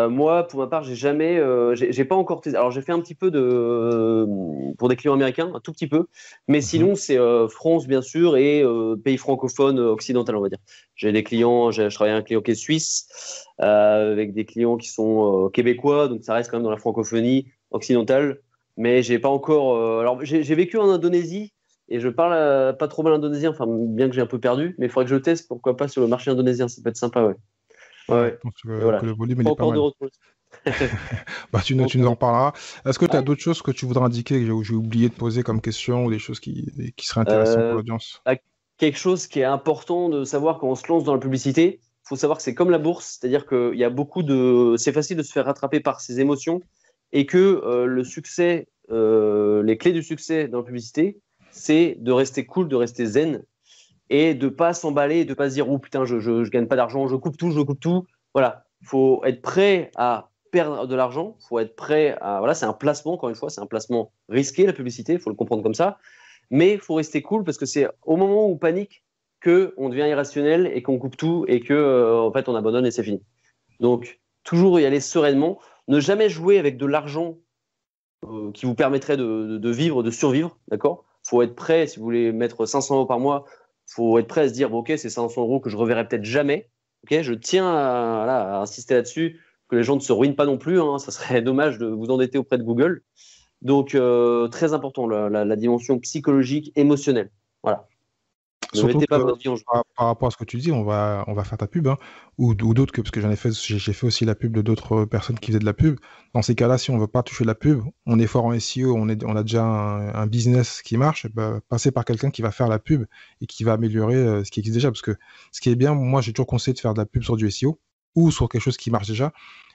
Moi, pour ma part, j'ai jamais, j'ai pas encore testé. Alors, j'ai fait un petit peu pour des clients américains, un tout petit peu, mais Mhm. sinon, c'est France, bien sûr, et pays francophones occidental, on va dire. J'ai des clients, je travaille avec un client qui est suisse, avec des clients qui sont québécois, donc ça reste quand même dans la francophonie occidentale, mais j'ai pas encore. Alors, j'ai vécu en Indonésie et je parle pas trop mal indonésien, enfin, bien que j'ai un peu perdu, mais il faudrait que je teste, pourquoi pas, sur le marché indonésien, ça peut être sympa, ouais. Ouais, Ouais, je ouais. pense Et que voilà. le volume il Pas est pas encore de mal. retour. Bah, Pas tu nous encore en de- reparleras. Est-ce que tu as Ouais. d'autres choses que tu voudrais indiquer que j'ai oublié de poser comme question ou des choses qui seraient intéressantes pour Euh, l'audience? à- Quelque chose qui est important de savoir quand on se lance dans la publicité, il faut savoir que c'est comme la bourse, c'est-à-dire qu'il y a beaucoup de. C'est facile de se faire rattraper par ses émotions et que le succès, les clés du succès dans la publicité, c'est de rester cool, de rester zen et de pas s'emballer et de pas se dire oh putain je gagne pas d'argent, je coupe tout, je coupe tout. Voilà, il faut être prêt à perdre de l'argent, il faut être prêt à voilà, c'est un placement encore une fois, c'est un placement risqué la publicité, il faut le comprendre comme ça, mais il faut rester cool parce que c'est au moment où on panique que on devient irrationnel et qu'on coupe tout et que en fait on abandonne et c'est fini. Donc toujours y aller sereinement, ne jamais jouer avec de l'argent qui vous permettrait de vivre, de survivre, d'accord. Faut être prêt, si vous voulez mettre 500 euros par mois, faut être prêt à se dire, bon, ok, c'est 500 euros que je reverrai peut-être jamais. Ok, je tiens voilà, à insister là-dessus, que les gens ne se ruinent pas non plus. Hein, ça serait dommage de vous endetter auprès de Google. Donc, très important, la dimension psychologique, émotionnelle. Voilà. Ne Surtout mettez pas que votre vie en jeu. par rapport à ce que tu dis, on va faire ta pub, hein, ou d'autres, parce que j'ai fait aussi la pub de d'autres personnes qui faisaient de la pub. Dans ces cas-là, si on veut pas toucher la pub, on est fort en SEO, on a déjà un business qui marche, bah, passer par quelqu'un qui va faire la pub et qui va améliorer ce qui existe déjà. Parce que ce qui est bien, moi j'ai toujours conseillé de faire de la pub sur du SEO ou sur quelque chose qui marche déjà.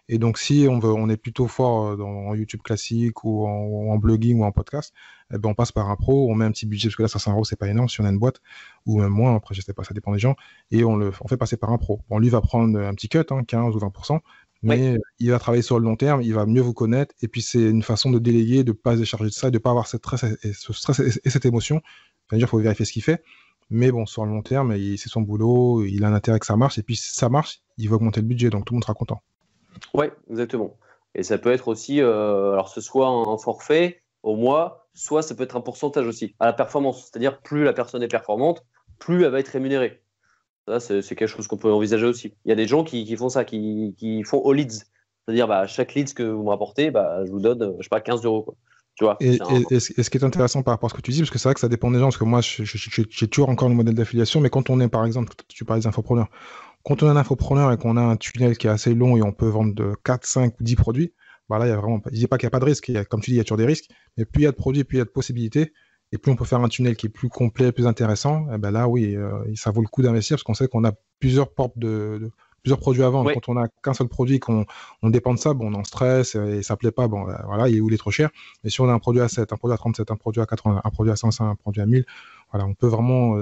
Et donc, si on est plutôt fort en YouTube classique ou en blogging ou en podcast, eh ben, on passe par un pro, on met un petit budget, parce que là, 500 euros, c'est pas énorme si on a une boîte, ou même moins, après, je sais pas, ça dépend des gens, et on fait passer par un pro. Bon, lui va prendre un petit cut, hein, 15 ou 20%, Oui, mais il va travailler sur le long terme, il va mieux vous connaître, et puis c'est une façon de déléguer, de ne pas se décharger de ça, et de ne pas avoir ce stress et cette émotion. C'est-à-dire, il faut vérifier ce qu'il fait, mais bon, sur le long terme, c'est son boulot, il a un intérêt que ça marche, et puis si ça marche, il va augmenter le budget, donc tout le monde sera content. ouais, exactement. Et ça peut être aussi, alors ce soit un forfait au mois, soit ça peut être un pourcentage aussi à la performance. C'est-à-dire plus la personne est performante, plus elle va être rémunérée. Ça, c'est quelque chose qu'on peut envisager aussi. Il y a des gens qui font ça, qui font all leads. C'est-à-dire, bah, chaque leads que vous me rapportez, bah, je vous donne, je sais pas, 15 euros, quoi. Tu vois, Et ce qui est intéressant par rapport à ce que tu dis, parce que c'est vrai que ça dépend des gens, parce que moi, j'ai toujours encore le modèle d'affiliation, mais quand on est, par exemple, tu parlais des infopreneurs, quand on est un infopreneur et qu'on a un tunnel qui est assez long et on peut vendre de 4, 5 ou 10 produits, bah là, il y a vraiment, je dis pas qu'il n'y a pas de risque, comme tu dis, il y a toujours des risques, mais plus il y a de produits, plus il y a de possibilités, et plus on peut faire un tunnel qui est plus complet, plus intéressant, eh ben là, oui, ça vaut le coup d'investir parce qu'on sait qu'on a plusieurs portes plusieurs produits à vendre. Ouais, Quand on n'a qu'un seul produit, qu'on on dépend de ça, bon, on est en stress et ça plaît pas, bon, voilà, il est trop cher. Mais si on a un produit à 7, un produit à 37, un produit à 80, un produit à 105, un produit à 1000, voilà, on peut vraiment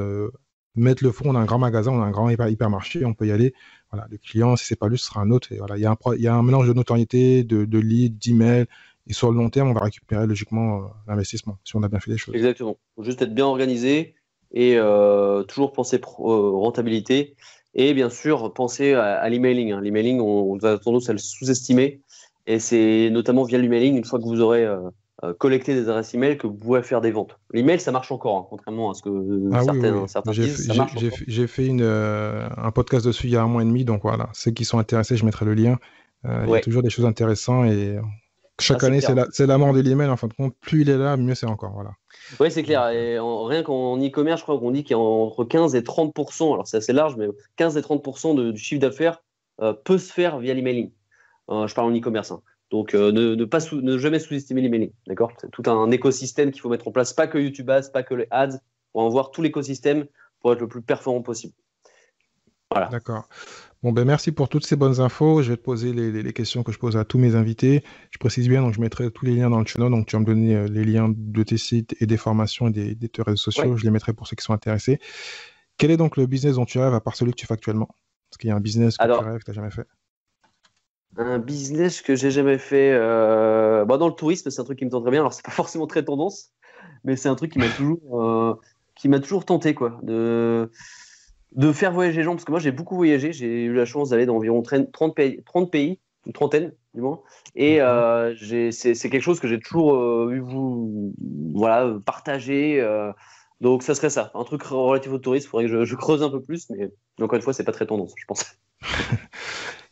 mettre le fond. On a un grand magasin, on a un grand hypermarché, on peut y aller. Voilà, le client, si c'est pas lui, ce sera un autre. Et voilà, il y a un mélange de notoriété, de leads, d'emails. Et sur le long terme, on va récupérer logiquement l'investissement, si on a bien fait les choses. exactement. Faut juste être bien organisé et toujours penser rentabilité. Et bien sûr, penser à l'emailing, hein. L'emailing, on a tendance à le sous-estimer. Et c'est notamment via l'emailing, une fois que vous aurez collecté des adresses email, que vous pouvez faire des ventes. L'email, ça marche encore, hein, contrairement à ce que Ah oui, oui, oui. certains disent, ça marche encore. J'ai fait un podcast dessus il y a un mois et demi, donc voilà, ceux qui sont intéressés, je mettrai le lien. Il y a Ouais, toujours des choses intéressantes et chaque c'est année, clair. c'est la mort de l'email, en fin de compte. Plus il est là, mieux c'est encore. Voilà. Oui, c'est clair. Et rien qu'en e-commerce, je crois qu'on dit qu'il y a entre 15 et 30%, alors c'est assez large, mais 15 et 30% du chiffre d'affaires peut se faire via l'emailing. Je parle en e-commerce, hein. Donc, ne jamais sous-estimer l'emailing. D'accord? C'est tout un écosystème qu'il faut mettre en place, pas que YouTube Ads, pas que les ads, pour en voir tout l'écosystème pour être le plus performant possible. Voilà. D'accord. Bon, ben merci pour toutes ces bonnes infos. Je vais te poser les questions que je pose à tous mes invités. Je précise bien, donc je mettrai tous les liens dans le channel. Donc tu vas me donner les liens de tes sites et des formations et de tes réseaux Ouais. sociaux. Je les mettrai pour ceux qui sont intéressés. Quel est donc le business dont tu rêves à part celui que tu fais actuellement? Est-ce qu'il y a un business que tu Alors, rêves, que tu n'as jamais fait? un business que j'ai jamais fait, dans le tourisme, c'est un truc qui me tente très bien. Alors, c'est pas forcément très tendance, mais c'est un truc qui m'a toujours tenté, quoi, de faire voyager les gens, parce que moi j'ai beaucoup voyagé, j'ai eu la chance d'aller dans environ 30 pays, une trentaine du moins, et D'accord. c'est quelque chose que j'ai toujours voilà, partagé, donc ça serait ça, un truc relatif au tourisme, il faudrait que je creuse un peu plus, mais encore une fois, c'est pas très tendance, je pense.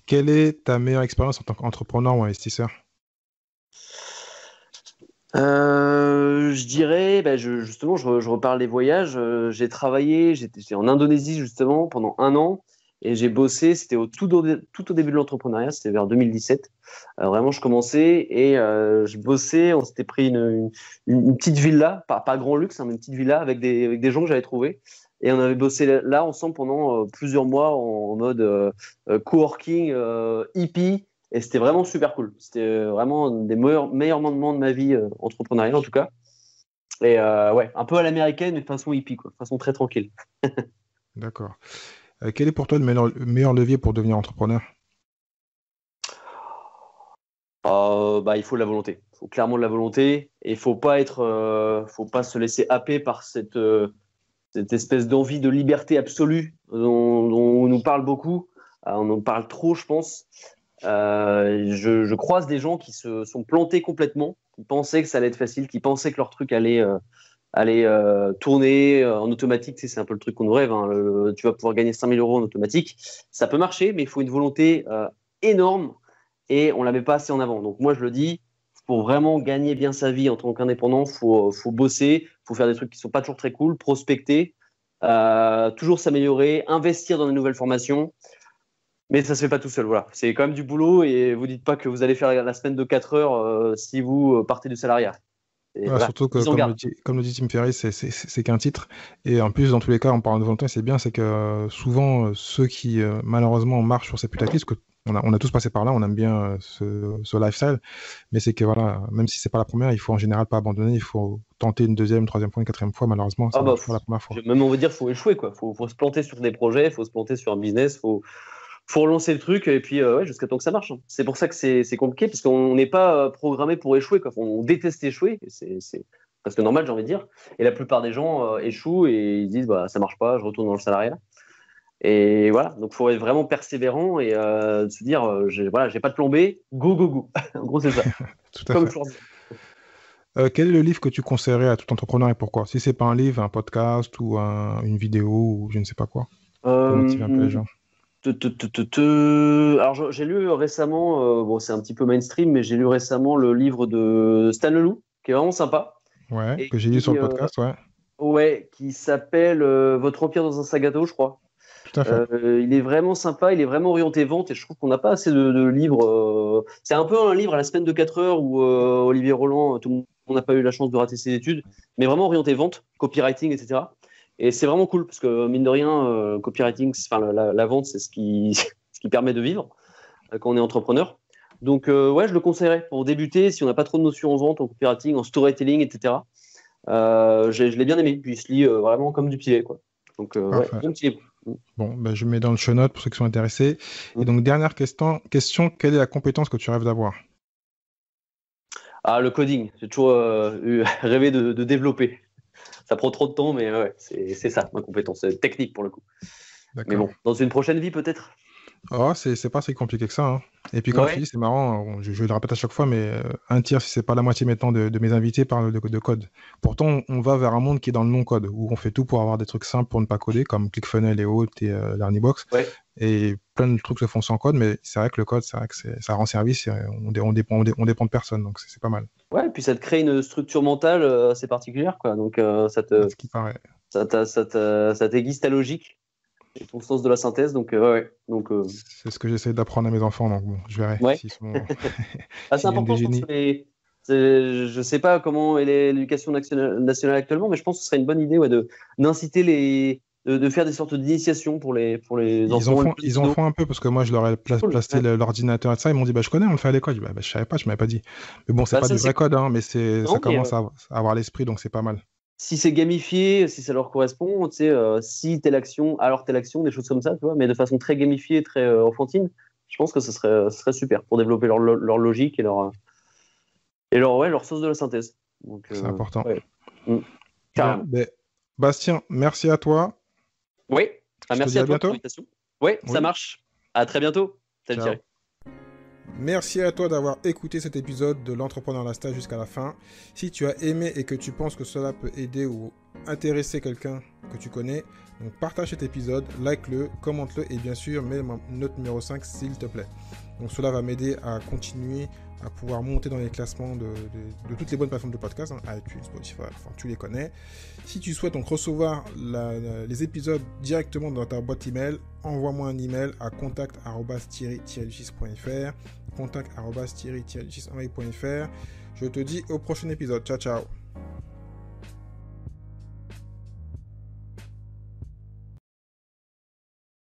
Quelle est ta meilleure expérience en tant qu'entrepreneur ou investisseur? Je dirais, justement, je reparle des voyages. J'ai travaillé, j'étais en Indonésie justement pendant un an et j'ai bossé. C'était tout au début de l'entrepreneuriat, c'était vers 2017. Vraiment, je commençais et je bossais. On s'était pris une petite villa, pas grand luxe, hein, mais une petite villa avec des gens que j'avais trouvés. Et on avait bossé là ensemble pendant plusieurs mois en mode coworking, hippie. Et c'était vraiment super cool. C'était vraiment un des meilleurs moments de ma vie entrepreneuriale, en tout cas. Et ouais, un peu à l'américaine, mais de façon hippie, quoi, de façon très tranquille. D'accord. Quel est pour toi le meilleur levier pour devenir entrepreneur? Il faut de la volonté. Il faut clairement de la volonté. Et il faut faut pas se laisser happer par cette espèce d'envie de liberté absolue dont on nous parle beaucoup. On en parle trop, je pense. Je croise des gens qui se sont plantés complètement, qui pensaient que ça allait être facile, qui pensaient que leur truc allait tourner en automatique. Tu sais, c'est un peu le truc qu'on nous rêve, hein. Tu vas pouvoir gagner 5000 euros en automatique. Ça peut marcher, mais il faut une volonté énorme et on ne la met pas assez en avant. Donc moi, je le dis, pour vraiment gagner bien sa vie en tant qu'indépendant, faut bosser, faut faire des trucs qui ne sont pas toujours très cool, prospecter, toujours s'améliorer, investir dans de nouvelles formations. Mais ça se fait pas tout seul, voilà. C'est quand même du boulot et vous dites pas que vous allez faire la semaine de 4 heures si vous partez du salariat. Et Ouais, voilà, surtout que, mise en garde. comme le dit Tim Ferriss, c'est qu'un titre. Et en plus, dans tous les cas, en parlant de volonté, c'est bien, c'est que souvent, ceux qui, malheureusement, marchent sur ces putaclics, parce que on a tous passé par là, on aime bien ce lifestyle, mais c'est que, voilà, même si c'est pas la première, il faut en général pas abandonner, il faut tenter une deuxième, troisième fois, une quatrième fois, malheureusement, ça marche pas la première fois. Même on veut dire faut échouer quoi. Faut se planter sur des projets, faut se planter sur un business, faut relancer le truc et puis ouais, jusqu'à temps que ça marche, hein. C'est pour ça que c'est compliqué parce qu'on n'est pas programmé pour échouer quoi. On déteste échouer, et c'est presque normal j'ai envie de dire. Et la plupart des gens échouent et ils disent bah ça marche pas, je retourne dans le salariat. Et voilà, donc il faut être vraiment persévérant et se dire j'ai pas de plan B, go go go. En gros c'est ça. Tout à Comme fait. toujours dit. Quel est le livre que tu conseillerais à tout entrepreneur et pourquoi? Si c'est pas un livre, un podcast ou une vidéo ou je ne sais pas quoi, pour motiver un peu les Euh, gens. Alors j'ai lu récemment, bon c'est un petit peu mainstream, mais j'ai lu récemment le livre de Stan Leloup, qui est vraiment sympa, Ouais, et que j'ai lu sur le podcast, ouais, ouais, qui s'appelle Votre empire dans un sac à dos, je crois. tout à fait. Il est vraiment sympa, il est vraiment orienté vente, et je trouve qu'on n'a pas assez de livres. C'est un peu un livre à la semaine de 4 heures où Olivier Roland, tout le monde on n'a pas eu la chance de rater ses études, mais vraiment orienté vente, copywriting, etc. Et c'est vraiment cool parce que mine de rien, copywriting, la vente, c'est ce qui permet de vivre quand on est entrepreneur. Donc ouais, je le conseillerais pour débuter si on n'a pas trop de notions en vente, en copywriting, en storytelling, etc. Je l'ai bien aimé, puis il se lit vraiment comme du pied, quoi. Donc ouais, bon petit livre. Bon, ben, je mets dans le show note pour ceux qui sont intéressés. Et donc, dernière question, quelle est la compétence que tu rêves d'avoir? Ah, le coding, j'ai toujours rêvé de développer. Ça prend trop de temps, mais ouais, c'est ça, ma compétence technique pour le coup. Mais bon, dans une prochaine vie peut-être. Oh, c'est pas si compliqué que ça, hein. Et puis comme je te dis, c'est marrant, je le répète à chaque fois, mais un tiers, si c'est pas la moitié maintenant de mes invités parlent de code. Pourtant, on va vers un monde qui est dans le non-code, où on fait tout pour avoir des trucs simples pour ne pas coder, comme ClickFunnels et autres, et LearnyBox. Ouais. Et plein de trucs se font sans code, mais c'est vrai que le code, c'est vrai que ça rend service, et on dépend de personne, donc c'est pas mal. Ouais, et puis ça te crée une structure mentale assez particulière, quoi. Donc Ce qui paraît. ça t'aiguise ta logique et ton sens de la synthèse. Donc ouais. Donc c'est ce que j'essaie d'apprendre à mes enfants, donc bon, je verrai s'ils sont. C'est important, je pense que je sais pas comment est l'éducation nationale actuellement, mais je pense que ce serait une bonne idée d'inciter de faire des sortes d'initiations pour les enfants. Ils en font un peu parce que moi je leur ai placé l'ordinateur et ça, ils m'ont dit je connais, on le fait à l'école. Je dis, je savais pas, tu m'avais pas dit. Mais bon, c'est pas du vrai code, hein, mais ça commence à avoir l'esprit, donc c'est pas mal. Si c'est gamifié, si ça leur correspond, tu sais, si telle action, alors telle action, des choses comme ça, tu vois, mais de façon très gamifiée, très enfantine, je pense que ce serait super pour développer leur logique et leur sens de la synthèse. C'est important. Ouais. Bon, Bastien, merci à toi. Oui, merci à toi pour l'invitation. Oui, ça marche. À très bientôt. Salut Thierry. Merci à toi d'avoir écouté cet épisode de l'Entrepreneur Lifestyle jusqu'à la fin. Si tu as aimé et que tu penses que cela peut aider ou intéresser quelqu'un que tu connais, donc partage cet épisode, like-le, commente-le et bien sûr mets note numéro 5 s'il te plaît. Donc cela va m'aider à continuer à pouvoir monter dans les classements de toutes les bonnes plateformes de podcast, iTunes, Spotify, enfin tu les connais. Si tu souhaites donc recevoir les épisodes directement dans ta boîte email, envoie-moi un email à contact@thierry-6.fr. Je te dis au prochain épisode. Ciao, ciao.